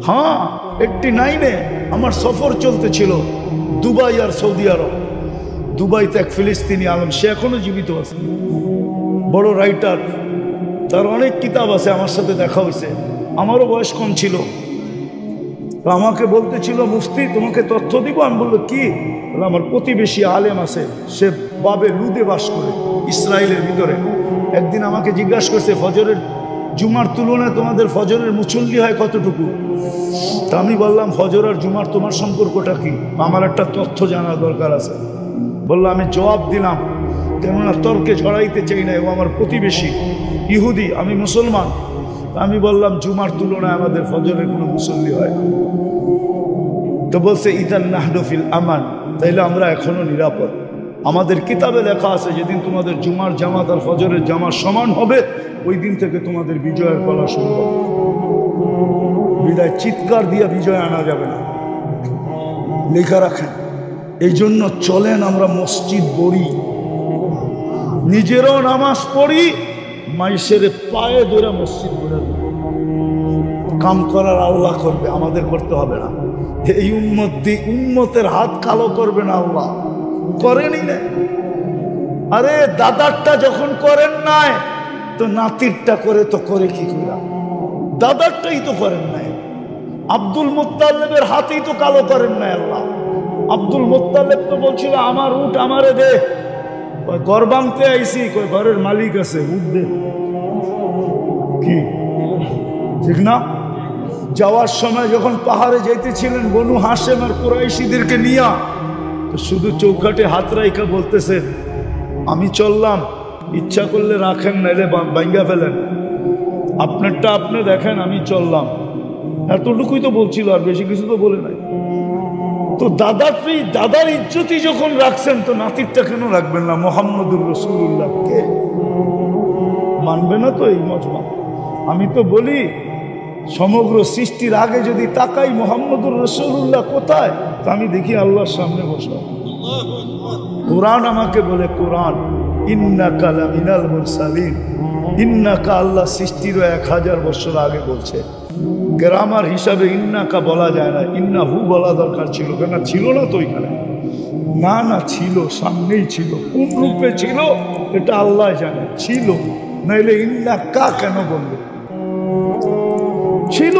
হ্যাঁ, 89-এ আমার সফর চলতেছিল দুবাই আর সৌদি আরব। দুবাইতে এক ফিলিস্তিনি আলম, সে এখনো জীবিত আছে, বড় রাইটার, তার অনেক কিতাব আছে। আমার সাথে দেখা হয়েছে, আমারও বয়স কম ছিল। আমাকে বলতেছিল মুফতি তোমাকে তথ্য দিব। আমি বললো কি? আমার প্রতিবেশী আলেম আছে, সে বাবে লুদে বাস করে ইসরায়েলের ভিতরে। একদিন আমাকে জিজ্ঞাসা করছে ফজরের জুমার তুলনায় তোমাদের ফজরের মুসল্লি হয় কতটুকু? তা আমি বললাম ফজর আর জুমার তোমার সম্পর্কটা কি? আমার একটা তথ্য জানার দরকার আছে। বললো আমি জবাব দিলাম, কেননা তর্কে জড়াইতে চাই না, ও আমার প্রতিবেশী ইহুদি, আমি মুসলমান। আমি বললাম জুমার তুলনায় আমাদের ফজরের কোনো মুসল্লি হয় না। তো বলছে ইদান নাহনু ফিল আমান, তাইলে আমরা এখনো নিরাপদ। আমাদের কিতাবে লেখা আছে যেদিন তোমাদের জুমার জামাত আর ফজরের জামাত সমান হবে ওই দিন থেকে তোমাদের বিজয়ের পালা শুরু হবে। বিদায় চিৎকার দিয়ে বিজয় আনা যাবে না, লেখা রাখেন। এই জন্য চলেন আমরা মসজিদ পড়ি, নিজেরও নামাজ পড়ি, মাইসের পায়ে ধরে মসজিদ গড়ে কাম করার আল্লাহ করবে, আমাদের করতে হবে না। এই উম্মতের হাত কালো করবে না আল্লাহ, করেনি না। আরে দাদারটা যখন করেন নাই তো নাতিরটা করে তো করে কি করা? দাদারটাই তো করেন নাই। আব্দুল মুত্তালিবের হাতেই তো কালো করেন নাই আল্লাহ। আব্দুল মুত্তালিব তো বলছিল আমার উট আমারে দে, ঘর ভাঙতে আইসি, ঘরের মালিক আছে, উট দে। কি ঠিক না? যাওয়ার সময় যখন পাহাড়ে যাইতেছিলেন বনু হাশেম আর কুরাইশিদেরকে নিয়া, তো শুধু চৌকাটে হাত রাইখা বলতেছেন আমি চললাম, ইচ্ছা করলে রাখেন, নাইলে ভাঙ্গা ফেলেন, আপনারটা আপনি দেখেন, আমি চললাম। এতটুকুই তো বলছিল, আর বেশি কিছু তো বলে নাই। তো দাদার ইজ্জতই যখন রাখছেন তো নাতিরটা কেন রাখবেন না? মুহাম্মদুর রাসূলুল্লাহকে মানবে না তো এই মজমা? আমি তো বলি সমগ্র সৃষ্টির আগে যদি তাকাই মুহাম্মদুর রাসূলুল্লাহ কোথায়, তা আমি দেখি আল্লাহর সামনে বসা। কোরআন আমাকে বলে, কোরআন ইন্নাকা লামিনাল মুরসালিন, ইন্নাকা আল্লাহ সৃষ্টির 1000 বছর আগে বলছে। গ্রামার হিসাবে ইন্নাকা বলা যায় না, ইন্নাহু বলা দরকার ছিল, কেন ছিল না তো ওইখানে। না না ছিল, সামনেই ছিল। কোন রূপে ছিল এটা আল্লাহ জানে, ছিল, নাইলে ইন্নাকা কেন বলবে? ছিল।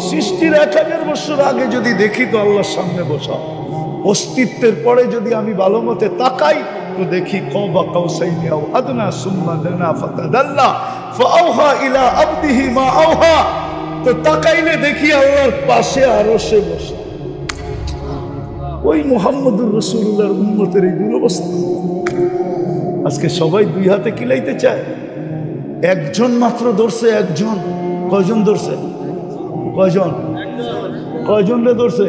সৃষ্টির 1000 বছর আগে যদি দেখি তো আল্লাহর সামনে বসা। অস্তিত্বের পরে যদি আমি ভালো মতে তাকাই তো দেখি কওবা কাউসাইনি আও আদনা সুম্মা দানা ফাতাদাল্লা ফাআওহা ইলা আবদিহি মা আওহা। তো তাকাইলে দেখি আল্লাহর পাশে আরশে বসে। ওই মুহাম্মদুর রাসূলুল্লাহর উম্মতের এই দুরবস্থা। আজকে সবাই 2 হাতে কিলাইতে চায়, একজন মাত্র ধরছে। একজন, কয়জন ধরছে? কয়জন? কয়জন রে ধরছে?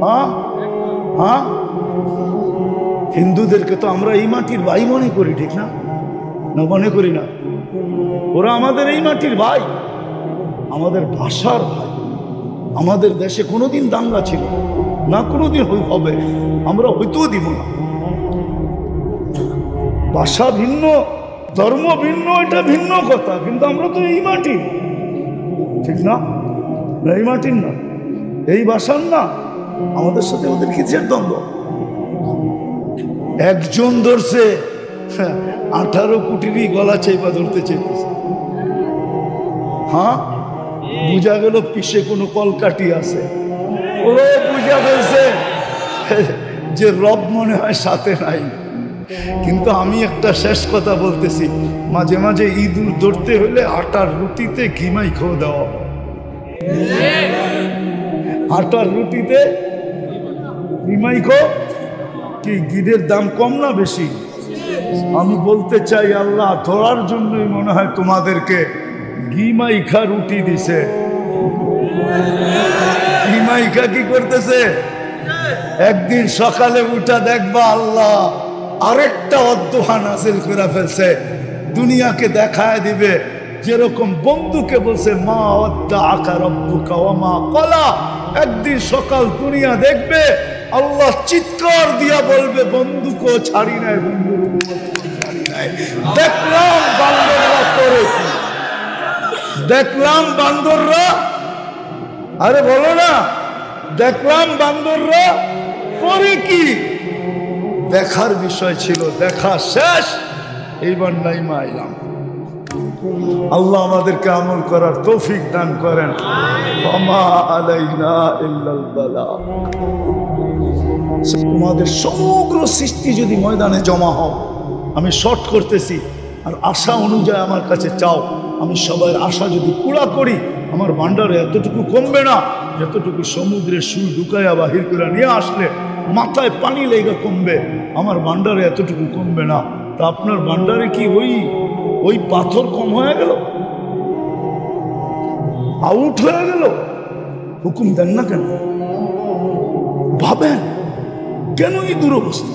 হ্যাঁ হ্যাঁ, হিন্দুদেরকে তো আমরা এই মাটির ভাই মনে করি, ঠিক না? না মনে করি না? ওরা আমাদের এই মাটির ভাই, আমাদের ভাষার ভাই। আমাদের দেশে কোনোদিন দাঙ্গা ছিল না, কোনোদিন হবে, আমরা হইতেও দিব না। ভাষা ভিন্ন, ধর্ম ভিন্ন, এটা ভিন্ন কথা, কিন্তু আমরা তো এই মাটি, ঠিক না? এই মাটির না, এই ভাষার না, আমাদের সাথে ওদের কিসের দ্বন্দ্ব? একজন ধরছে, 18 কোটিরই গলা চেপা ধরতে চেয়েছে। হ্যাঁ, বুঝা গেল পিছে কোনো কলকাটি আছে। ও বুঝা ফেলছে যে রব মনে হয় সাথে নাই। কিন্তু আমি একটা শেষ কথা বলতেছি, মাঝে মাঝে ঈদ ধরতে হলে আটার রুটিতে ঘিমাই খাওয়া দেওয়া। আটার রুটিতে ঘিমাই খো কি? গিদের দাম কম না বেশি? আমি বলতে চাই, আল্লাহ ধরার জন্যই মনে হয় তোমাদেরকে ঘিমাইখা রুটি দিছে। ঘিমাইখা কি করতেছে? একদিন সকালে উঠা দেখবা আল্লাহ আরেকটা অধ্যহা নাজিল করে ফেলছে, দুনিয়াকে দেখায় দিবে। যেরকম বন্ধুকে বলছে মা ওয়াদ্দাআকা রাব্বুকা ওয়া মা ক্বালা, একদিন সকাল দুনিয়া দেখবে আল্লাহ চিৎকার দিয়া বলবে বন্ধুকেও ছাড়ি নাই, বন্ধুর উম্মতকেও ছাড়ি নাই। দেখলাম বান্দররা করে কি, দেখলাম বান্দররা, আরে বলো না, দেখলাম বান্দররা করে কি। দেখার বিষয় ছিল, দেখা শেষ, এইবার নাইমা আইলাম। আল্লাহ আমাদেরকে আমল করার তৌফিক দান করেন। ওমা আলাইনা ইল্লাল বালাগ। তোমাদের সমগ্র সৃষ্টি যদি ময়দানে জমা হও, আমি শর্ট করতেছি, আর আশা অনুযায়ী আমার কাছে চাও, আমি সবার আশা যদি পুরা করি, আমার ভান্ডারে এতটুকু কমবে না যতটুকু সমুদ্রের সুই ঢুকাইয়া বাহির করে নিয়ে আসলে মাথায় পানি লেগে কমবে, আমার ভান্ডারে এতটুকু কমবে না। তা আপনার ভান্ডারে কি ওই পাথর কম হয়ে গেল, আউট হয়ে গেল? হুকুম দেন না কেন? ভাবেন কেন এই দুরবস্থা?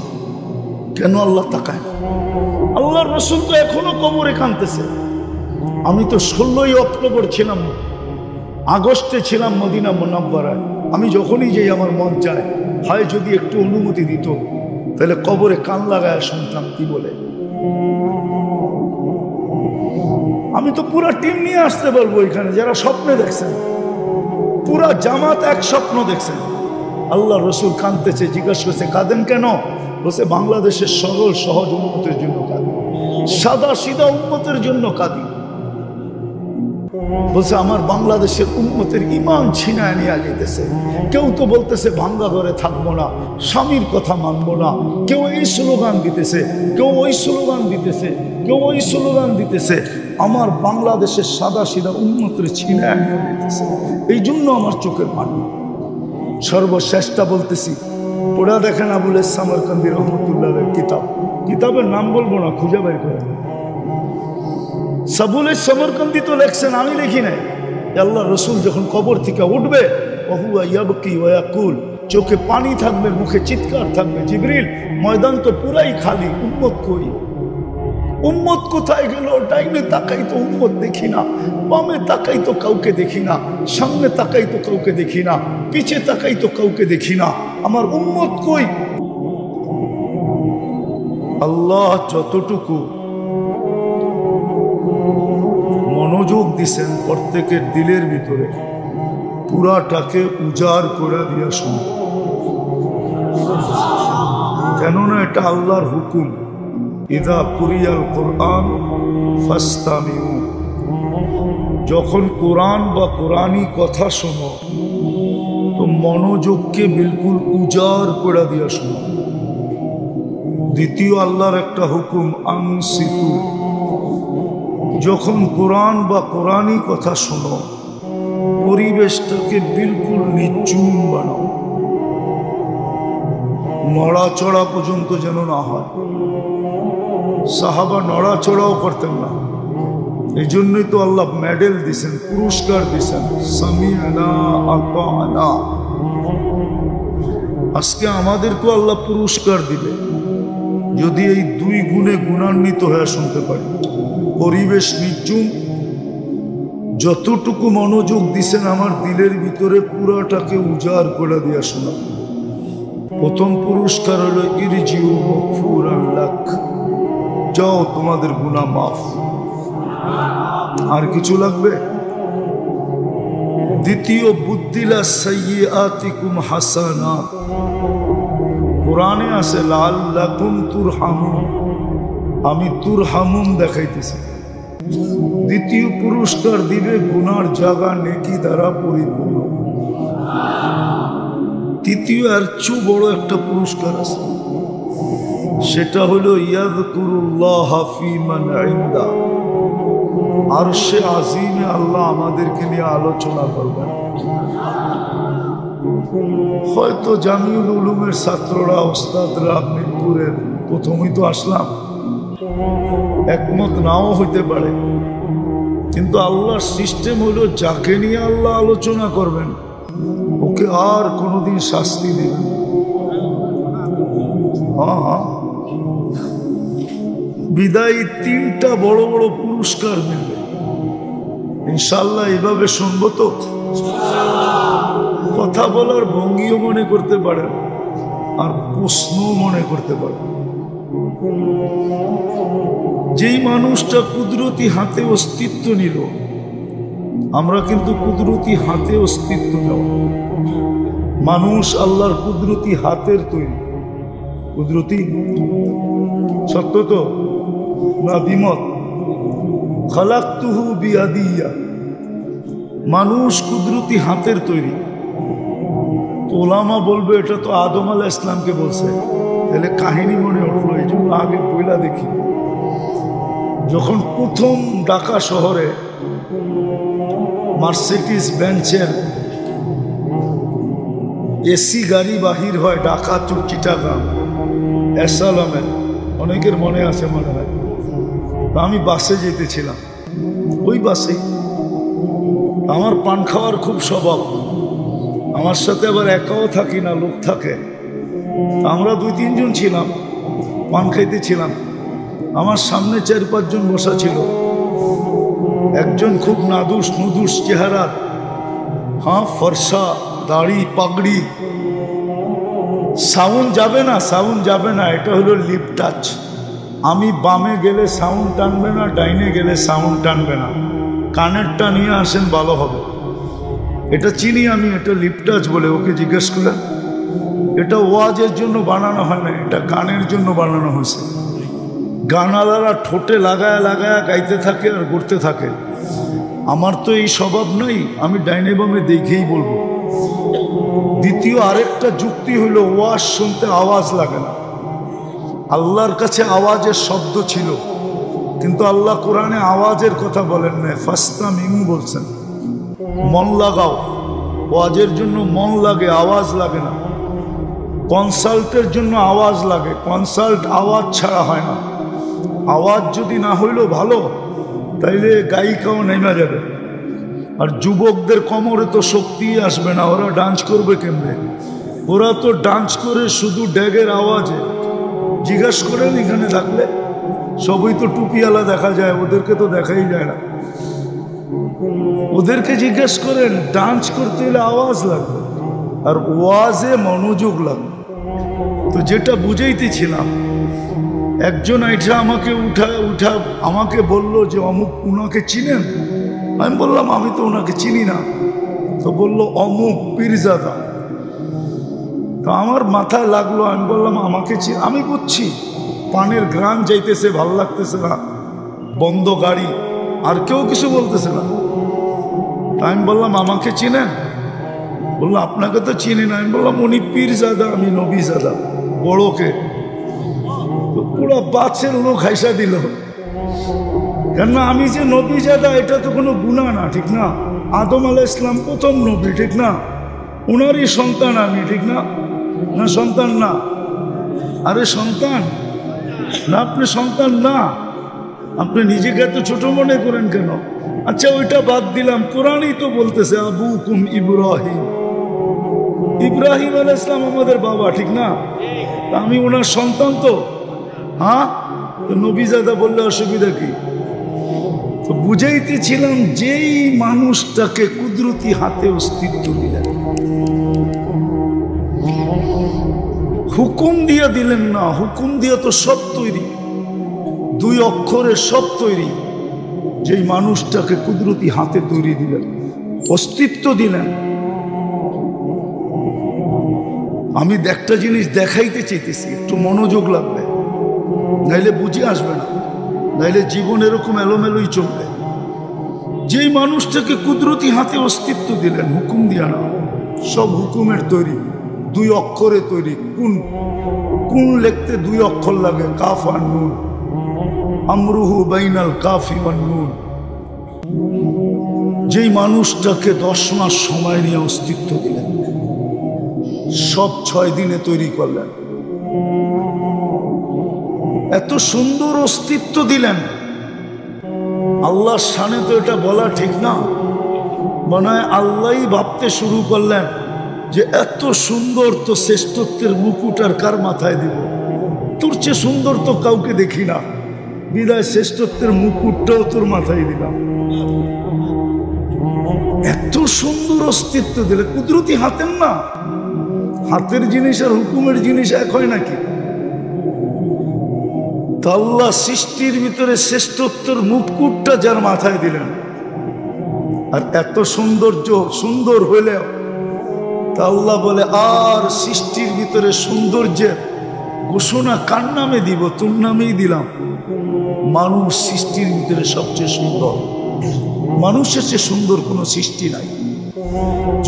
কেন আল্লাহ তাকায় না? আল্লাহর রাসূল তো এখনো কবরে কাঁদতেছে। আমি তো 16ই অক্টোবর ছিলাম, আগস্টে ছিলাম মদিনা মুনাব্বারায়। আমি যখনই যাই আমার মন চায়, হয় যদি একটু অনুমতি দিত তাহলে কবরে কান লাগায় শুনতাম কি বলে। আমি তো পুরা টিম নিয়ে আসতে পারবো এখানে, যারা স্বপ্নে দেখছেন, পুরা জামাত এক স্বপ্ন দেখছেন। আল্লাহ রসুল কাঁদতেছে, জিজ্ঞাসা করছে কাঁদেন কেন? বলছে বাংলাদেশের সরল সহজ উম্মতের জন্য কাঁদি, সাদা সিধা উম্মতের জন্য কাঁদি। বলছে আমার বাংলাদেশের উম্মতের ঈমান ছিনায় নিয়ে যেতেছে। কেউ তো বলতেছে ভাঙ্গা ঘরে থাকবো না, স্বামীর কথা মানবো না, কেউ এই স্লোগান দিতেছে, কেউ ওই স্লোগান দিতেছে, কেউ ওই স্লোগান দিতেছে। আমার বাংলাদেশের সাদা সিধা উম্মতের ছিনায় নিয়ে যেতেছে। এই জন্য আমার চোখের পানি। সর্বশেষটা বলতেছি, পড়া দেখেন আবুল সামরকান্দি রহমতুল্লাহের কিতাব, কিতাবের নাম বলবো না, খুঁজে বের করে। সাবুল সামরকান্দি তো লেখছেন, আমি লিখি নাই। আল্লাহ রসুল যখন কবর থেকে উঠবে, ওহুয়া ইয়াবকি ওয়া ইয়াকুল, চোখে পানি থাকবে, মুখে চিৎকার থাকবে, জিবরিল ময়দান তো পুরাই খালি, উম্মত কই? উম্মত কোথায় গেল? ডাইনে তাকাই তো উম্মত দেখি না, বামে তাকাই তো কাউকে দেখি না, সামনে তাকাই তো কাউকে দেখি না, পিছে তাকাই তো কাউকে দেখি না, আমার উম্মত কই? আল্লাহ যতটুকু মনোযোগ দিছেন প্রত্যেকের দিলের ভিতরে পুরাটাকে উজাড় করে দিয়া শুনুন, কেননা এটা আল্লাহর হুকুম। ইযা কুরিয়াল কোরআন ফাসতামিউ, যখন কোরআন বা কোরআনী কথা শোনো তো মনোযোগকে বিলকুল উজাড় করে দিয়া শোনো। দ্বিতীয় আল্লাহর একটা হুকুম আনসিতু, যখন কোরআন বা কোরআনী কথা শোনো পরিবেশটাকে বিলকুল নিচুম বানাও, নড়াচড়া পর্যন্ত যেন না হয়। সাহাবা নড়াচড়াও করতেন না, এই জন্যই তো আল্লাহ মেডেল দিছেন, পুরস্কার দিছেন, সামিআনা আতাআনা। আজকে আমাদেরকেও আল্লাহ পুরস্কার দিবে যদি এই দুই গুণে গুণান্বিত হয়ে শুনতে পারি। পরিবেশ নিচুম, যতটুকু মনোযোগ দিছেন আমার দিলের ভিতরে পুরাটাকে উজাড় করে দিয়া শোনা। প্রথম পুরস্কার হলো ইরজিউ মাগফুরান লাক, যাও তোমাদের গুনাহ মাফ। আর কিছু লাগবে? দ্বিতীয় বুদ্দিলা সাইয়্যাতিকুম হাসানাত, কোরআনে আছে লাআল্লাকুম তুরহামুন, আমি তুরহামুন দেখাইতেছি। দ্বিতীয় পুরস্কার দিবে গুনার জায়গা নেকি দ্বারা পরিপূর্ণ। তৃতীয় আর চেয়ে বড় একটা পুরস্কার আছে, সেটা হলো ইয়াযকুরুল্লাহ ফী মান ইনদা, আরশে আজিমে আল্লাহ আমাদেরকে নিয়ে আলোচনা করবেন। হয়তো জামিউল উলুমের ছাত্ররা, ওস্তাদরা মিরপুরের প্রথমেই তো আসলাম, একমত নাও হইতে পারে, কিন্তু আল্লাহর সিস্টেম হলো যাকে নিয়ে আল্লাহ আলোচনা করবেন ওকে আর কোনোদিন শাস্তি দেবেন। হ্যাঁ, বিদায়ী তিনটা বড় বড় পুরস্কার মিলবে ইনশাল্লাহ। এভাবে শুনবো তো? কথা বলার ভঙ্গিও মনে করতে পারেন আর প্রশ্নও মনে করতে পারেন। যেই মানুষটা কুদরতি হাতে অস্তিত্ব নিল, আমরা কিন্তু কুদরতি হাতে অস্তিত্ব নেব। মানুষ আল্লাহর কুদরতি হাতের তৈরি। কুদরতি সত্য তো না দ্বিমত? খালাকতুহু বিয়াদিয়া, মানুষ কুদরতি হাতের তৈরি। ওলামা বলবে এটা তো আদম আলাইহিস সালামকে বলছে, তাহলে কাহিনী মনে উঠলো, এই জন্য আগে পয়লা দেখি। যখন প্রথম ঢাকা শহরে মার্সিডিজ বেঞ্চের এসি গাড়ি বাহির হয় ঢাকা টু চিটাগাং এসালামের, অনেকের মনে আছে মনে হয়। আমি বাসে যেতেছিলাম, ওই বাসে আমার পান খাওয়ার খুব স্বভাব, আমার সাথে আবার একাও থাকি না, লোক থাকে। আমরা 2-3 জন ছিলাম, পান খাইতেছিলাম। আমার সামনে 4-5 জন বসা ছিল। একজন খুব নাদুস নুদুস চেহারা, হ্যাঁ ফর্সা, দাড়ি পাগড়ি। সাউন্ড যাবে না, সাউন্ড যাবে না, এটা হলো লিপ টাচ। আমি বামে গেলে সাউন্ড টানবে না, ডাইনে গেলে সাউন্ড টানবে না, কানেরটা নিয়ে আসেন ভালো হবে। এটা চিনি আমি, এটা লিপ টাচ বলে। ওকে জিজ্ঞেস করেন, এটা ওয়াজের জন্য বানানো হয় না, এটা গানের জন্য বানানো হয়েছে। গানালারা ঠোঁটে লাগায়া লাগায়া গাইতে থাকে আর ঘুরতে থাকে। আমার তো এই স্বভাব নাই, আমি ডাইনে বামে দেখেই বলবো। দ্বিতীয় আরেকটা যুক্তি হলো, ওয়াজ শুনতে আওয়াজ লাগে না। আল্লাহর কাছে আওয়াজের শব্দ ছিল, কিন্তু আল্লাহ কোরআনে আওয়াজের কথা বলেন না, ফাসতামিউ বলছেন। মন লাগাও, ওয়াজের জন্য মন লাগে, আওয়াজ লাগে না। কনসাল্টের জন্য আওয়াজ লাগে, কনসাল্ট আওয়াজ ছাড়া হয় না। আওয়াজ যদি না হইলেও ভালো, তাইলে গায়িকাও নেমে যাবে। আর যুবকদের কোমরে তো শক্তি আসবে না, ওরা ডান্স করবে কেমনে? ওরা তো ডান্স করে শুধু ড্যাগের আওয়াজে। জিজ্ঞাসা করেন এখানে থাকলে, সবই তো টুপিওয়ালা দেখা যায়, ওদেরকে তো দেখাই যায় না। ওদেরকে জিজ্ঞেস করেন, ডান্স করতে হলে আওয়াজ লাগবে আর ওয়াজে মনোযোগ লাগবে। তো যেটা বুঝাইতেছিলাম, একজন আইঠা আমাকে উঠা আমাকে বলল যে অমুক উনাকে চিনেন? আমি বললাম আমি তো ওনাকে চিনি না। তো বলল অমুক পীরজাদা। তো আমার মাথায় লাগলো, আমি বললাম আমাকে আমি বুঝছি পানের গ্রাম যাইতেছে, ভাল লাগতেছে না, বন্ধ গাড়ি, আর কেউ কিছু বলতেছে না। আমি বললাম আমাকে চিনেন? বললো আপনাকে তো চিনি না। আমি বললাম উনি পীরজাদা, আমি নবীজাদা, বড়কে। তো পুরো বাচ্চের লোক হাইসা দিল, কেননা আমি যে নবীজাদা এটা তো কোনো গুনাহ না, ঠিক না? আদম আলাইহিস সালাম প্রথম নবী, ঠিক না? ওনারই সন্তান আমি, ঠিক না? না সন্তান না? আরে সন্তান না, আপনি সন্তান না, আপনি নিজেকে এত ছোট মনে করেন কেন? আচ্ছা ওইটা বাদ দিলাম, কোরআনই তো বলতেছে আবুকুম ইব্রাহিম, ইব্রাহিম আলাইহিস সালাম আমাদের বাবা, ঠিক না? আমি ওনার সন্তান তো, হ্যাঁ? তো নবীজাদা বললে অসুবিধা কি? তো বুঝাইতেছিলাম যেই মানুষটাকে কুদরতি হাতে অস্তিত্ব দিলেন, হুকুম দিয়ে দিলেন না, হুকুম দিয়ে তো সব তৈরি, দুই অক্ষরে সব তৈরি। যেই মানুষটাকে কুদরতি হাতে তৈরি দিলেন, অস্তিত্ব দিলেন। আমি একটা জিনিস দেখাইতে চাইতেছি, একটু মনোযোগ লাগবে, নাইলে বুঝে আসবে না, নাইলে জীবন এরকম এলোমেলোই চলবে। যেই মানুষটাকে কুদরতি হাতে অস্তিত্ব দিলেন, হুকুম দিয়া না, সব হুকুমের তৈরি, দুই অক্ষরে তৈরি। কোন লিখতে দুই অক্ষর লাগে, কাফ আর নুন, আমরুহু বাইনাল কাফি ওয়ান নুন। যেই মানুষটাকে 10 মাস সময় নিয়ে অস্তিত্ব দিলেন, সব 6 দিনে তৈরি করলেন, এত সুন্দর অস্তিত্ব দিলেন। আল্লাহর শানে তো এটা বলা ঠিক না, মনে হয় আল্লাহই ভাবতে শুরু করলেন যে এত সুন্দর তো শ্রেষ্ঠত্বের মুকুট আর কার মাথায় দিব, তোর চেয়ে সুন্দর তো কাউকে দেখি না, বিদায় শ্রেষ্ঠত্বের মুকুটটাও তোর মাথায় দিলাম। এত সুন্দর অস্তিত্ব দিলে, কুদরতি হাতের না, হাতের জিনিস আর হুকুমের জিনিস এক হয় নাকি? তা আল্লাহ সৃষ্টির ভিতরে শ্রেষ্ঠত্বের মুকুটটা যার মাথায় দিলেন, আর এত সৌন্দর্য সুন্দর হইলেও তা আল্লাহ বলে আর সৃষ্টির ভিতরে সৌন্দর্যের ঘোষণা কার নামে দিব? তোর নামেই দিলাম। মানুষ সৃষ্টির ভিতরে সবচেয়ে সুন্দর, মানুষের চেয়ে সুন্দর কোনো সৃষ্টি নাই।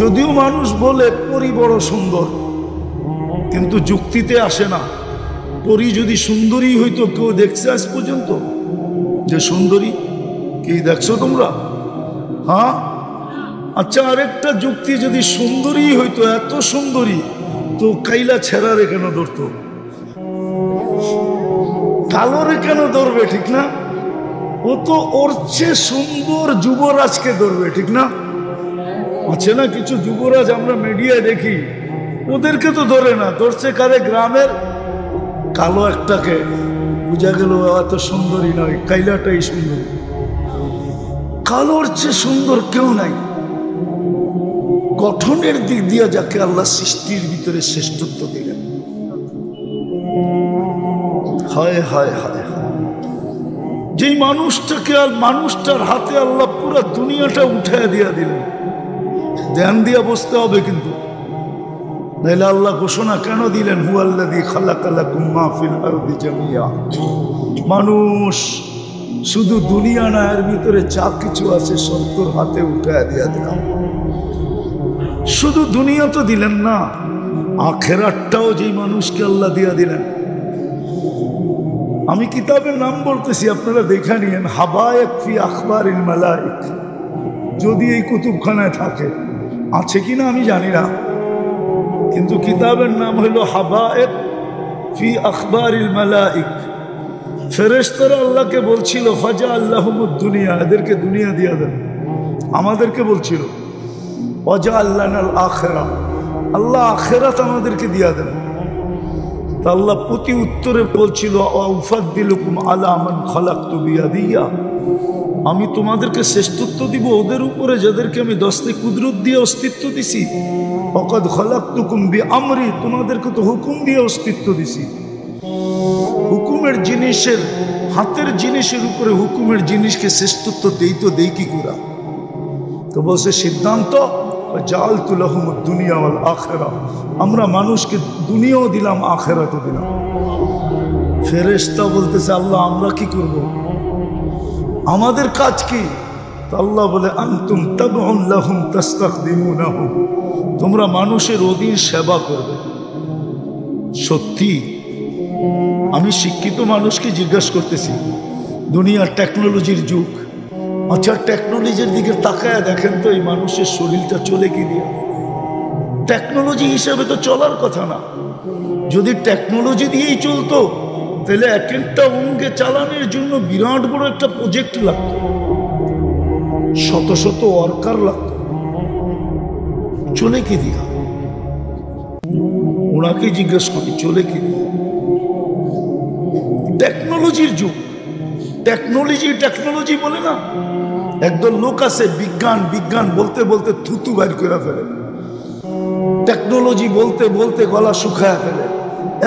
যদিও মানুষ বলে পরি বড় সুন্দর, কিন্তু যুক্তিতে আসে না। পরি যদি সুন্দরী হইতো, কেউ দেখছে আজ পর্যন্ত যে সুন্দরী? কি দেখছো তোমরা? হ্যাঁ, আচ্ছা আরেকটা যুক্তি, যদি সুন্দরী হইতো, এত সুন্দরী, তো কাইলা ছেঁড়ারে কেন ধরতো? কালোরে কেন ধরবে, ঠিক না? ও তো ওর চেয়ে সুন্দর যুবরাজকে ধরবে, ঠিক না? আছে না কিছু যুবরাজ আমরা মিডিয়ায় দেখি, ওদেরকে তো ধরে না, ধরছে কারে? গ্রামের কালো একটাকে, বুঝা গেল এত সুন্দরী নয়, কাইলাটাই সুন্দর। কালোর চেয়ে সুন্দর কেউ নাই। গঠনের দিক দিয়ে যাকে আল্লাহ সৃষ্টির ভিতরে শ্রেষ্ঠত্ব দিলেন, হায় হায় হায় হায়, যেই মানুষটাকে আর মানুষটার হাতে আল্লাহ পুরো দুনিয়াটা উঠায় দিয়া দিলেন। ধ্যান দিয়া বসতে হবে কিন্তু, নাইলে আল্লাহ ঘোষণা কেন দিলেন? হুয়াল্লাযী খালাকা লাকুম মা ফিল আরদি জামিয়া। মানুষ শুধু দুনিয়া না, এর ভিতরে যা কিছু আছে সব তোর হাতে উঠায় দিয়া দিলাম। শুধু দুনিয়া তো দিলেন না, আখিরাতটাও যেই মানুষকে আল্লাহ দিয়া দিলেন। আমি কিতাবের নাম বলতেছি, আপনারা দেখে নিয়েন, হাবায়েক ফি আখবারিল মালাইক। যদি এই কুতুবখানায় থাকে, আছে কিনা আমি জানি না, কিন্তু কিতাবের নাম হলো হাবায়েক ফি আখবারিল মালাইক। ফেরেশতারা আল্লাহকে বলছিল ফাজা আল্লাহুমুদ দুনিয়া, এদেরকে দুনিয়া দিয়া দেন। আমাদেরকে বলছিল ওয়াজা আল্লানাল আখিরা, আল্লাহ আখিরাত আমাদেরকে দিয়া দেন। তা আল্লাহ প্রতি উত্তরে বলছিল আউফাদ্দিলুকুম আলা মান খালাকতু বিয়াদিয়া, আমি তোমাদেরকে শ্রেষ্ঠত্ব দিব ওদের উপরে যাদেরকে আমি দস্তে কুদরত দিয়ে অস্তিত্ব দিছি। ওয়াকাদ খালাকতুকুম বিআমরি, তোমাদেরকে তো হুকুম দিয়ে অস্তিত্ব দিছি। হুকুমের হুকুমের জিনিসের, হাতের জিনিসের উপরে হুকুমের জিনিসকে শ্রেষ্ঠত্ব দেই কি করা? তো বলছে সিদ্ধান্ত, জাআলতু লাহুমুদ দুনিয়া ওয়াল আখিরাহ, আমরা মানুষকে দুনিয়াও দিলাম আখিরাতও দিলাম। ফেরেশতা বলতেছে আল্লাহ আমরা কি করব, আমাদের কাজ কি? তো আল্লাহ বলে আনতুম তাবউন লাহুম তাস্তাখদিমুনাহুম, তোমরা মানুষের অধীন সেবা করবে। সত্যি আমি শিক্ষিত মানুষকে জিজ্ঞাসা করতেছি, দুনিয়ার টেকনোলজির যুগ, আচ্ছা টেকনোলজির দিকে তাকায় দেখেন তো এই মানুষের শরীরটা চলে কি দিয়া? টেকনোলজি হিসেবে তো চলার কথা না। যদি টেকনোলজি দিয়েই চলতো তাহলে এক একটা অঙ্গে চালানোর জন্য বিরাট বড় একটা প্রজেক্ট লাগতো, শত শত ওয়ার্কার লাগতো। চলে কি দিয়া? ওনাকে জিজ্ঞেস করি চলে কি দিয়া? টেকনোলজির যুগ, টেকনোলজি বলে না, একদল লোক আছে বিজ্ঞান বিজ্ঞান বলতে বলতে থুতু বাইর করে ফেলে, টেকনোলজি বলতে বলতে গলা শুকায় ফেলে।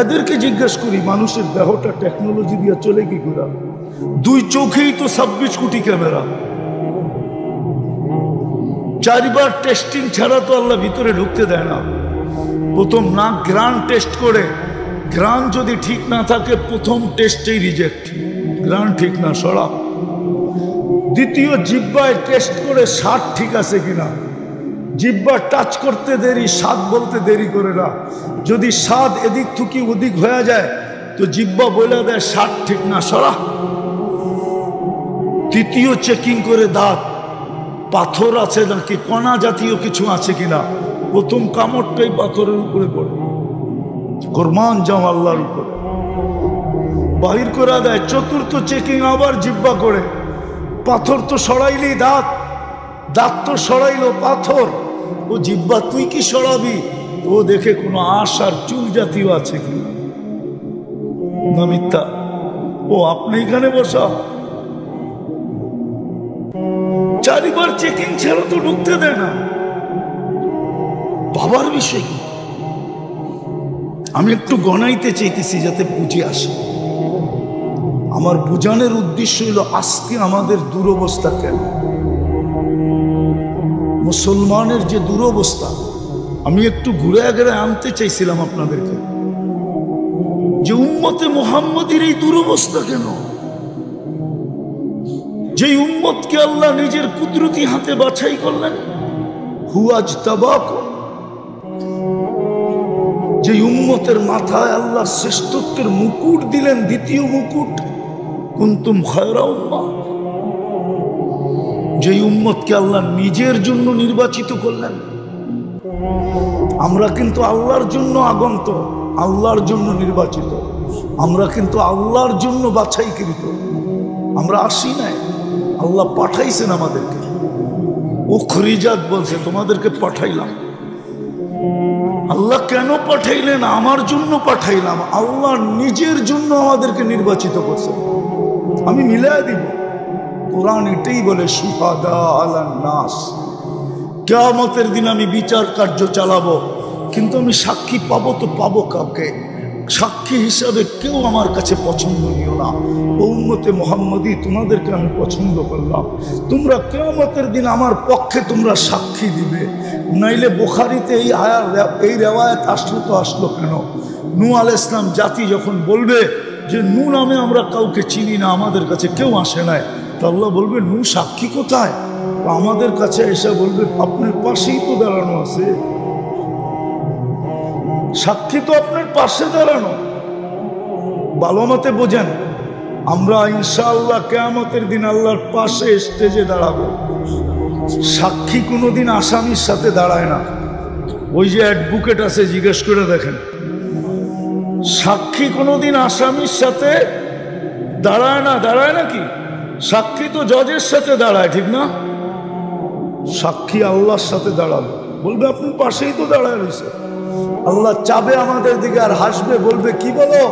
এদেরকে জিজ্ঞেস করি মানুষের দেহটা টেকনোলজি দিয়ে চলে কি করে? দুই চোখেই তো 26 কোটি ক্যামেরা, 4 বার টেস্টিং ছাড়া তো আল্লাহ ভিতরে ঢুকতে দেয় না। প্রথম নাক গ্রান টেস্ট করে, গ্রান যদি ঠিক না থাকে প্রথম টেস্টেই রিজেক্ট, গ্রান ঠিক না সরা। দ্বিতীয় জিহ্বায় টেস্ট করে স্বাদ ঠিক আছে কিনা, জিহ্বা টাচ করতে দেরি, স্বাদ বলতে দেরি করে না। যদি স্বাদ এদিক থুকি ওদিক হয়ে যায় তো জিহ্বা বলে দেয় স্বাদ ঠিক না সরা। তৃতীয় চেকিং করে দাঁত, পাথর আছে নাকি কণা জাতীয় কিছু আছে কিনা। প্রথম কামড়টাই পাথরের উপরে পড়ে, কোরবান যাও আল্লাহর উপরে, বাহির করে দেয়। চতুর্থ চেকিং আবার জিহ্বা করে, পাথর তো সরাইলি দাঁত, দাঁত তো সরাইলো পাথর, ও জিহ্বা তুই কি সরাবি? ও দেখে কোনো আঁশ আর চুল জাতীয় আছে কি না, মিথ্যা? ও আপনি এখানে বসা, 4 বার চেকিং ছাড়া তো ঢুকতে দেয় না। বাবার বিষয় কি? আমি একটু গণাইতে চাইতেছি যাতে বুঝে আসে। আমার বুঝানোর উদ্দেশ্য হইল আজকে আমাদের দুরবস্থা কেন, মুসলমানের যে দুরবস্থা। আমি একটু ঘুরে ঘুরে আনতে চাইছিলাম আপনাদেরকে যে উম্মতে মুহাম্মদীর এই দুরবস্থা কেন। যে উম্মতকে আল্লাহ নিজের কুদরতি হাতে বাছাই করলেন, হুয়াজ তাবাক, যে উম্মতের মাথায় আল্লাহ শ্রেষ্ঠত্বের মুকুট দিলেন, দ্বিতীয় মুকুট, কুনতুম খায়রা উম্মাহ, যে উম্মতকে আল্লাহ নিজের জন্য নির্বাচিত করলেন। আমরা কিন্তু আল্লাহর জন্য আগন্ত, আল্লাহর জন্য নির্বাচিত, আমরা কিন্তু আল্লাহর জন্য বাছাইকৃত। আমরা আসি নাই, আল্লাহ পাঠাইছেন আমাদেরকে। উখরিজাত বলছে তোমাদেরকে পাঠাইলাম। আল্লাহ কেন পাঠাইলেন? আমার জন্য পাঠাইলাম। আল্লাহ নিজের জন্য আমাদেরকে নির্বাচিত করছেন। আমি মিলাই দিব, কোরআন এটাই বলে শুহাদা আলান নাস, কিয়ামতের দিন আমি বিচার কার্য চালাবো, কিন্তু আমি সাক্ষী পাবো তো পাবো কাউকে, সাক্ষী হিসাবে কেউ আমার কাছে পছন্দনীয় না। উম্মতে মুহাম্মদী তোমাদেরকে আমি পছন্দ করলাম, তোমরা কিয়ামতের দিন আমার পক্ষে তোমরা সাক্ষী দিবে। নাইলে বুখারীতে এই রেওয়ায়াত আসলো তো আসলো কেন? নূহ আলাইহিস সালাম জাতি যখন বলবে যে নূহ নামে আমরা কাউকে চিনি না, আমাদের কাছে কেউ আসে নাই, তো আল্লাহ বলবে নূহ সাক্ষী কোথায়? আমাদের কাছে এসে বলবে আপনার পাশেই তো দাঁড়ানো আছে, সাক্ষী তো আপনার পাশে দাঁড়ানো। ভালো মতে বোঝেন, আমরা ইনশাআল্লাহ কিয়ামতের দিন আল্লাহর পাশে স্টেজে দাঁড়াবো। সাক্ষী কোনোদিন আসামির সাথে দাঁড়ায় না। ওই যে অ্যাডভোকেট আছে, জিজ্ঞেস করে দেখেন, সাক্ষী কোনোদিন আসামির সাথে দাঁড়ায় না। দাঁড়ায় নাকি? সাক্ষী তো জজের সাথে দাঁড়ায়, ঠিক না? সাক্ষী আল্লাহর সাথে দাঁড়াবে, বলবে আপনি পাশেই তো দাঁড়ায় রয়েছে। আল্লাহ চাবে আমাদের দিকে আর হাসবে, বলবে কি বলো?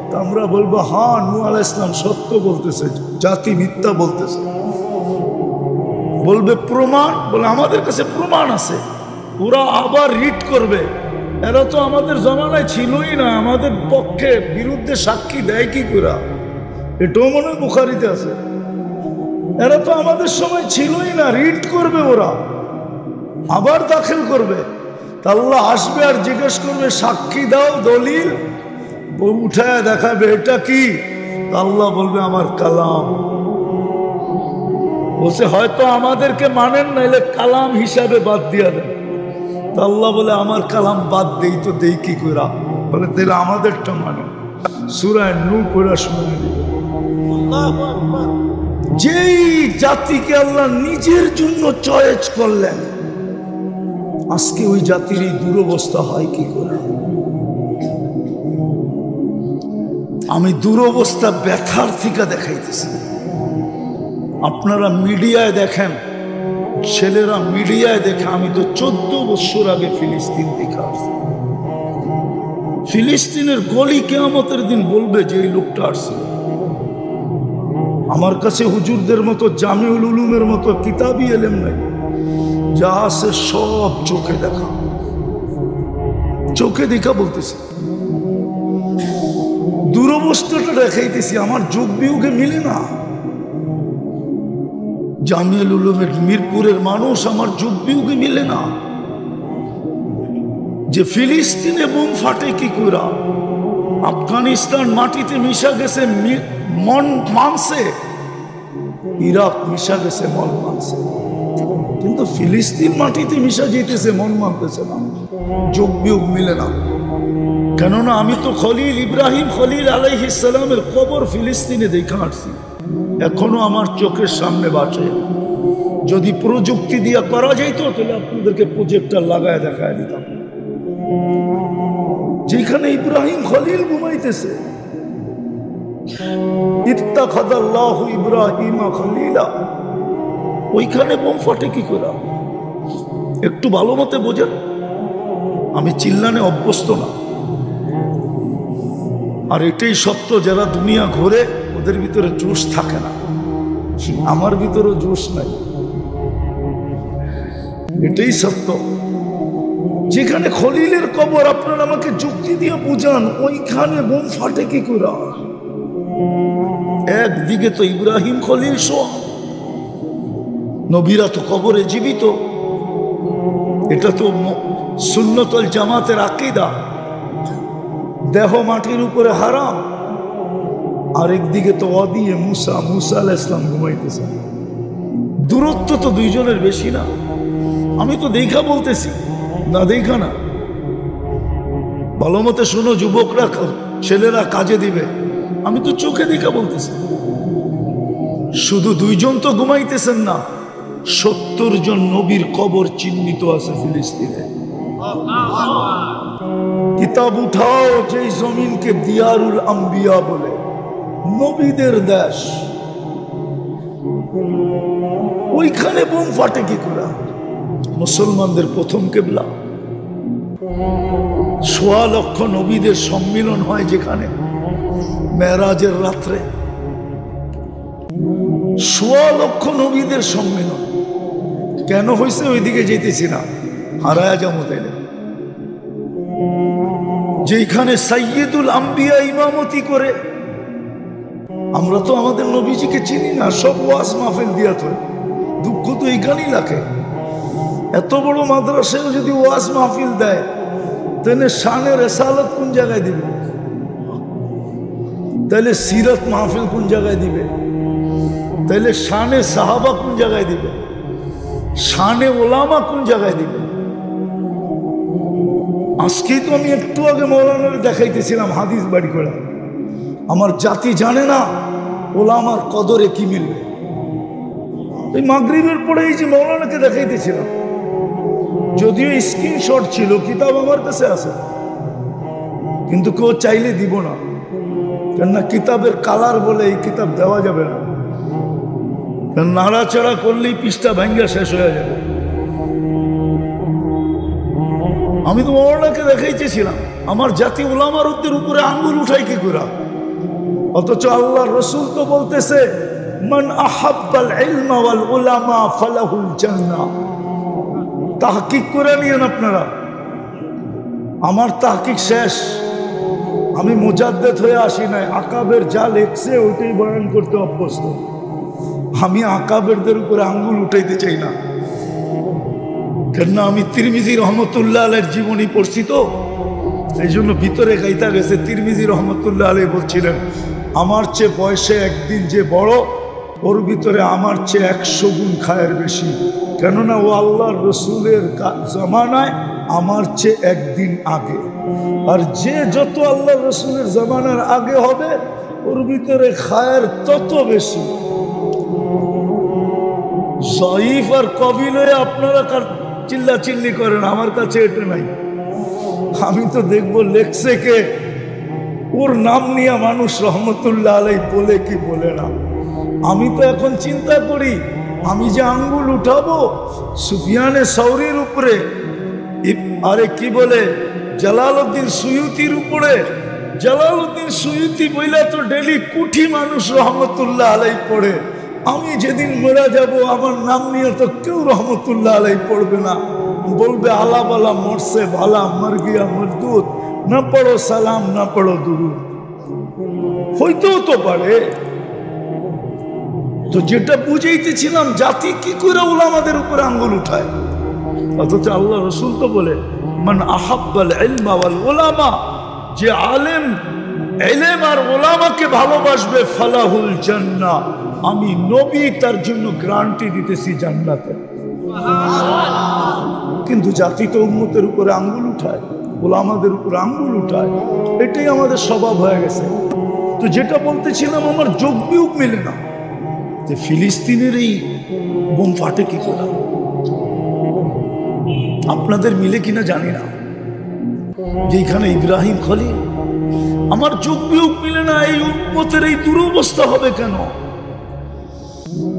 তা আমরা বলবো হ্যাঁ নূহ আলাইহিস সালাম সত্য বলতেছে, জাতি মিথ্যা বলতেছে। বলবে প্রমাণ, বলে আমাদের কাছে প্রমাণ আছে। ওরা আবার রিট করবে, এরা তো আমাদের জমানায় ছিলই না, আমাদের পক্ষে বিরুদ্ধে সাক্ষী দেয় কি করে? এটাও মনে হয় বুখারীতে আছে। এরা তো আমাদের সময় ছিলই না, রিট করবে ওরা, আবার দাখিল করবে। তা আল্লাহ আসবে আর জিজ্ঞেস করবে সাক্ষী দাও, দলিল উঠায় দেখাবে এটা কি? আল্লাহ বলবে আমার কালাম। বলছে হয়তো আমাদেরকে মানেন, নাইলে কালাম হিসাবে বাদ দিয়া দেন। তা আল্লাহ বলে আমার কালাম বাদ দেই তো দেই কি করে? বলে তাহলে আমাদেরটা মানে। সূরা নূহ পড়া শুনে দিবে। যেই জাতিকে আল্লাহ নিজের জন্য চয়েস করলেন, আজকে ওই জাতির এই দুরবস্থা হয় কি করে? আমি দুরবস্থা ব্যথার থেকে দেখাইতেছি। আপনারা মিডিয়ায় দেখেন, ছেলেরা মিডিয়ায় দেখে। আমি তো 14 বছর আগে ফিলিস্তিন থেকে আসছি। ফিলিস্তিনের গলি কিয়ামতের দিন বলবে যে এই লোকটা আসছিল। আমার কাছে হুজুরদের মতো জামিউল উলুমের মতো কিতাবই এলেম নাই, যা আছে সব চোখে দেখা। চোখে দেখা বলতেছি, দুরবস্থাটা দেখাইতেছি। আমার যোগ বিয়োগে মিলে না। জামিউল উলুমের মিরপুরের মানুষ, আমার যোগ বিয়োগে মিলে না। যে ফিলিস্তিনে বোম ফাটে কি করে, আফগানিস্তান মাটিতে মিশা গেছে মন মানছে, ইরাক মিশা গেছে মন মানছে, কিন্তু ফিলিস্তিন মাটিতে মিশা যেতেছে মন মানতেছে না। যোগ বিয়োগ মিলে না। কেননা আমি তো খলিল ইব্রাহিম খলিল আলাইহিস সালামের কবর ফিলিস্তিনে দেখা আসছি, এখনো আমার চোখের সামনে বাঁচে। যদি প্রযুক্তি দিয়ে করা যাইত তাহলে আপনাদেরকে প্রজেক্টর লাগায় দেখায় দিতাম। যেখানে ইব্রাহিম খলিল ঘুমাইতেছে, ইত্তাখাযাল্লাহু ইব্রাহিমা খলিলা, ওইখানে বোম ফাটে কি করে? একটু ভালো মতে বোঝেন। আমি চিল্লানে অভ্যস্ত না। আর এটাই সত্য, যারা দুনিয়া ঘোরে ওদের ভিতরে জোশ থাকে না। আমার ভিতরে জোশ নাই, এটাই সত্য। যেখানে খলিলের কবর, আপনারা আমাকে যুক্তি দিয়ে বুঝান, ওইখানে বোম ফাটে কি করে? একদিকে তো ইব্রাহিম খলিল শোয়া, নবীরা তো কবরে জীবিত। এটা তো সুন্নতুল জামাতের আকীদা। দেহ মাটির উপরে হারাম। আরেকদিকে তো ওয়াদিয়ে মুসা, মুসা আলাইহিস সালাম ঘুমাইতেছে। দূরত্ব তো দুইজনের বেশি না। আমি তো দেখা বলতেছি, না দেখা না। ভালো মতে শোনো যুবকরা, ছেলেরা কাজে দিবে। আমি তো চোখে দেখা বলতেছি। শুধু দুইজন তো ঘুমাইতেছেন না, 70 জন নবীর কবর চিহ্নিত আছে ফিলিস্তিনে। কিতাব উঠাও, যে জমিনকে দিয়ারুল আম্বিয়া বলে, নবীদের দেশ, ওইখানে বোম ফাটে কি করে? মুসলমানদের প্রথম কিবলা। 1.25 লক্ষ নবীদের সম্মিলন হয় যেখানে মেরাজের রাত্রে। 1.25 লক্ষ নবীদের সম্মিলন কেন হয়েছে? ওইদিকে যেতেছি না, হারায়া যাবো তাইলে। যেখানে সাইয়্যিদুল আম্বিয়া ইমামতি করে। আমরা তো আমাদের নবীজিকে চিনি না, সব ওয়াজ মাহফিল দিয়া তো। দুঃখ তো এইখানেই লাগে। এত বড় মাদ্রাসায় যদি ওয়াজ মাহফিল দেয়, তাহলে শানে রিসালাত কোন জায়গায় দিবে? তাহলে সিরাত মাহফিল কোন জায়গায় দিবে? তাহলে শানে সাহাবা কোন জায়গায় দিবে? শানে ওলামা কোন জায়গায় দিবে? আজকেই তো আমি একটু আগে মৌলানারে দেখাইতেছিলাম হাদিস বাড়ি করে। আমার জাতি জানে না ওলামার কদরে কি মিলবে। এই মাগরিবের পরে এই যে মৌলানাকে দেখাইতেছিলাম, যদিও স্ক্রিনশট ছিল, কিতাব আমার কাছে আছে, কিন্তু কেউ চাইলে দিব না। কেননা কিতাবের কালার বলে এই কিতাব দেওয়া যাবে না। নাড়াচাড়া করলেই পৃষ্ঠা ভাঙ্গা শেষ হয়ে যাবে। আমি তো মৌলানাকে দেখাইতেছিলাম, আমার জাতি উলামার উপরে আঙ্গুল উঠাই কি করে? অথচ আল্লাহর রাসূল তো বলতেছে, মান আহাব্বাল ইলমা ওয়াল উলামা ফালাহুল জান্নাহ। তাহকিক করে নিয়েন আপনারা। আমার তাহকিক শেষ, আমি মুজাদ্দেদ হয়ে আসি নাই, আকাবের যা লেখছে ওইটাই বয়ান করতে অভ্যস্ত। আমি আকাবেরদের উপরে আঙ্গুল উঠাইতে চাই না, কেননা আমি তিরমিজি রহমতুল্লাহ আলাইহির জীবনী পড়ছি তো, এই জন্য ভিতরে গাইতা গেছে। তিরমিজি রহমতুল্লাহ আলাইহি বলছিলেন, আমার চেয়ে বয়সে একদিন যে বড়, ওর ভিতরে আমার চেয়ে 100 গুণ খায়ের বেশি, কেননা ও আল্লাহর রসুলের জামানায় আমার চেয়ে একদিন আগে। আর যে যত আল্লাহর রসুলের জামানার আগে হবে, ওর ভিতরে খায়ের তত বেশি। জয়ীফ আর কবিল হয়ে আপনারা চিল্লা চিল্লি করেন, আমার কাছে এটা নাই। আমি তো দেখবো লেখছে কে, ওর নাম নিয়ে মানুষ রহমতুল্লাহ আলাইহি বলে কি বলে না। আমি তো এখন চিন্তা করি, আমি যে আঙ্গুল উঠাবো সুফিয়ানে সৌরির উপরে, আরে কি বলে জালালউদ্দিন সুয়ুতির উপরে। জালালউদ্দিন সুয়ুতি বইলা তো ডেলি কোটি মানুষ রহমতুল্লাহ আলাইহি পড়ে। আমি যেদিন মরা যাব, আমার নাম নিয়ে তো কেউ রহমতুল্লাহ আলাইহি পড়বে না, বলবে আলা বালা মরছে ভালা, মর গিয়া মরদুদ, না পড়ো সালাম না পড়ো দুরুদ। হইতেও তো পারে। তো যেটা বুঝাইতেছিলাম, জাতি কি করে উলামাদের উপরে আঙ্গুল উঠায়, অথচ আল্লাহ রসুল তো বলে মান আহাব্বাল ইলমা ওয়াল উলামা, যে আলেম ইলম আর উলামাকে ভালোবাসবে, ফালাহুল জান্নাহ, আমি নবী তার জন্য গ্যারান্টি দিতেছি জান্নাতে। কিন্তু জাতি তো উম্মতের উপরে আঙ্গুল উঠায়, উলামাদের উপরে আঙ্গুল উঠায়, এটাই আমাদের স্বভাব হয়ে গেছে। তো যেটা বলতেছিলাম, আমার যোগ বিয়োগ মিলে না যে ফিলিস্তিনের এই বোম ফাটে কি করে। আপনাদের মিলে কিনা জানি না, যেখানে ইব্রাহিম খলিল, আমার যোগ বিয়োগ মিলে না। এই উম্মতের এই দুরবস্থা হবে কেন?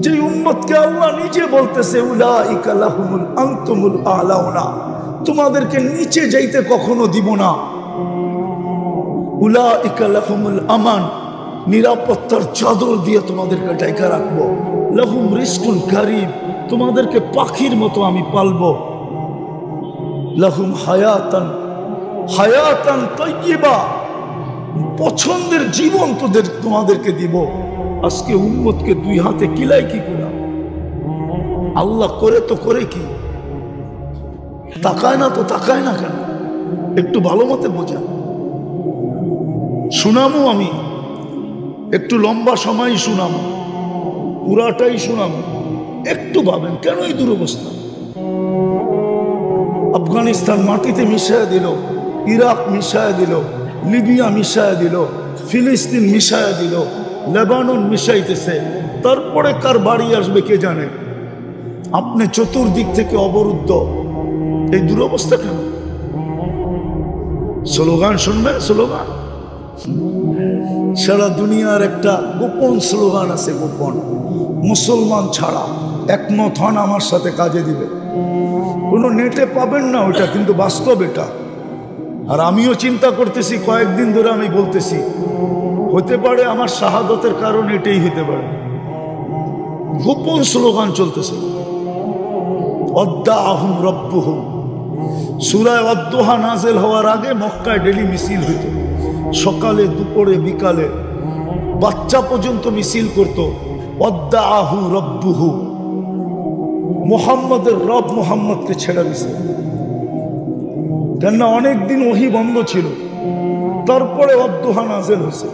যে উম্মতকে আল্লাহ নিজে বলতেছে উলাইকা লাহুমুল আনতুমুল আলাউনা, তোমাদেরকে নিচে যাইতে কখনো দিব না। উলাইকা লাহুমুল আমান, নিরাপত্তার চাদর দিয়ে তোমাদেরকে ঢাকা রাখবো। লাহুম রিজকুন কারীম, তোমাদেরকে পাখির মতো আমি পালবো। লাহুম হায়াতান হায়াতান তাইয়্যিবা, পছন্দের জীবন তোমাদেরকে দিব। আজকে উম্মতকে দুই হাতে কিলাই কি করে? আল্লাহ করে তো করে কি, তাকায় না তো তাকায় না কেন? একটু ভালো মতে বোঝা। শুনামো আমি, একটু লম্বা সময় শুনামো, পুরাটাই শুনামো। একটু ভাবেন কেন এই দুরবস্থা? আফগানিস্তান মাটিতে মিশায় দিল, ইরাক মিশায় দিল, লিবিয়া মিশায় দিল, ফিলিস্তিন মিশায় দিল, লেবানন মিশাইতেছে। তারপরে কার বাড়ি আসবে কে জানে? আপনি চতুর্দিক থেকে অবরুদ্ধ। এই দুরবস্থা কেন? স্লোগান শুনবেন, স্লোগান। সারা দুনিয়ার একটা গোপন স্লোগান আছে, গোপন। মুসলমান ছাড়া একমত হন, আমার সাথে কাজে দিবে। কোনো নেটে পাবেন না ওটা, কিন্তু বাস্তব এটা। আর আমিও চিন্তা করতেছি, কয়েকদিন ধরে আমি বলতেছি, হতে পারে আমার শাহাদতের কারণ এটাই হতে পারে। গোপন স্লোগান চলতেছে, অদ্দাহুম রব্বুহুম। সূরা ওয়াদ্দুহা নাযিল হওয়ার আগে মক্কায় ডেলি মিছিল হইত, সকালে দুপুরে বিকালে, বাচ্চা পর্যন্ত মিছিল করত। অদ্দাহু রব্বুহু, মুহাম্মদের রব মুহাম্মদকে ছেড়ে দিছে। কেননা অনেকদিন ওহী বন্ধ ছিল, তারপরে ওয়াদ্দুহা নাযিল হয়েছে।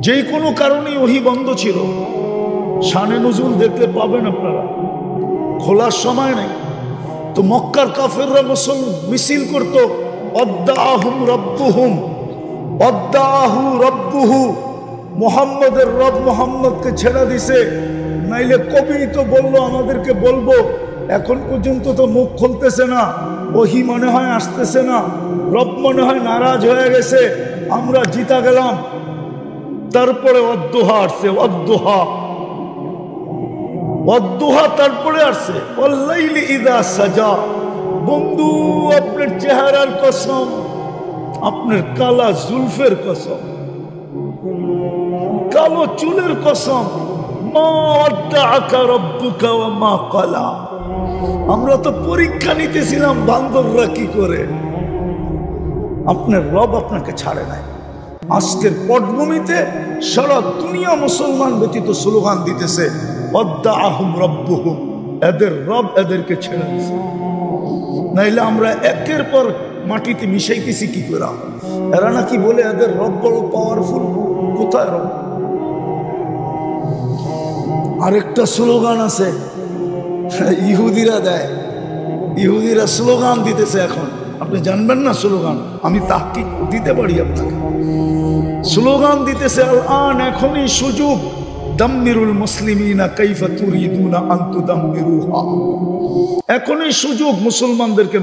যেই কোনো কারণেই ওহী বন্ধ ছিল। শানে নুজুল দেখতে পাবেন আপনারা, খোলার সময় নেই। তো মক্কার কাফেররা মিছিল করত, অদ্দাহুম রব্বুহুম, অদ্দাহু রব্বুহু, মুহাম্মদের রব মুহাম্মদকে ছেড়ে দিছে। নাইলে কবি তো বললো আমাদেরকে বলবো, এখন পর্যন্ত তো মুখ খুলতেছে না, ওহী মনে হয় আসতেছে না, রব মনে হয় নারাজ হয়ে গেছে, আমরা জিতা গেলাম। তারপরে অদ্দুহা আসছে, অদ্দুহা, অদ্দুহা তারপরে আসছে ওয়াল্লাইলি ইযা সাজা। বন্ধু, আপনার চেহারার কসম, আপনার কালা জুলফের কসম, কালো চুলের কসম, মা ওয়াদ্দাআকা রাব্বুকা ওয়া মা ক্বালা। আমরা তো পরীক্ষা নিতেছিলাম বান্দররা কি করে। আপনার রব আপনাকে ছাড়ে নাই। আজকের পটভূমিতে সারা দুনিয়া মুসলমান ব্যতীত স্লোগান দিতেছে ওয়াদ্দাআহুম রাব্বুহুম, এদের রব এদেরকে ছেড়ে দিয়েছে। নাইলে আমরা একের পর মাটিতে মিশাইতেছি কি করে? এরা নাকি বলে এদের রব বড় পাওয়ারফুল। কোথায় রব? আরেকটা স্লোগান আছে ইহুদিরা দেয়, ইহুদিরা স্লোগান দিতেছে এখন। আপনি জানবেন না স্লোগান? আমি তাহকিক দিতে পারি আপনাকে। স্লোগান দিতেছে আল-আন, এখনই সুযোগ, দাম্মিরুল মুসলিমিনা কাইফা তুরিদুনা আন তুদাম্মিরুহা, এখনই সুযোগ মুসলমানদেরকে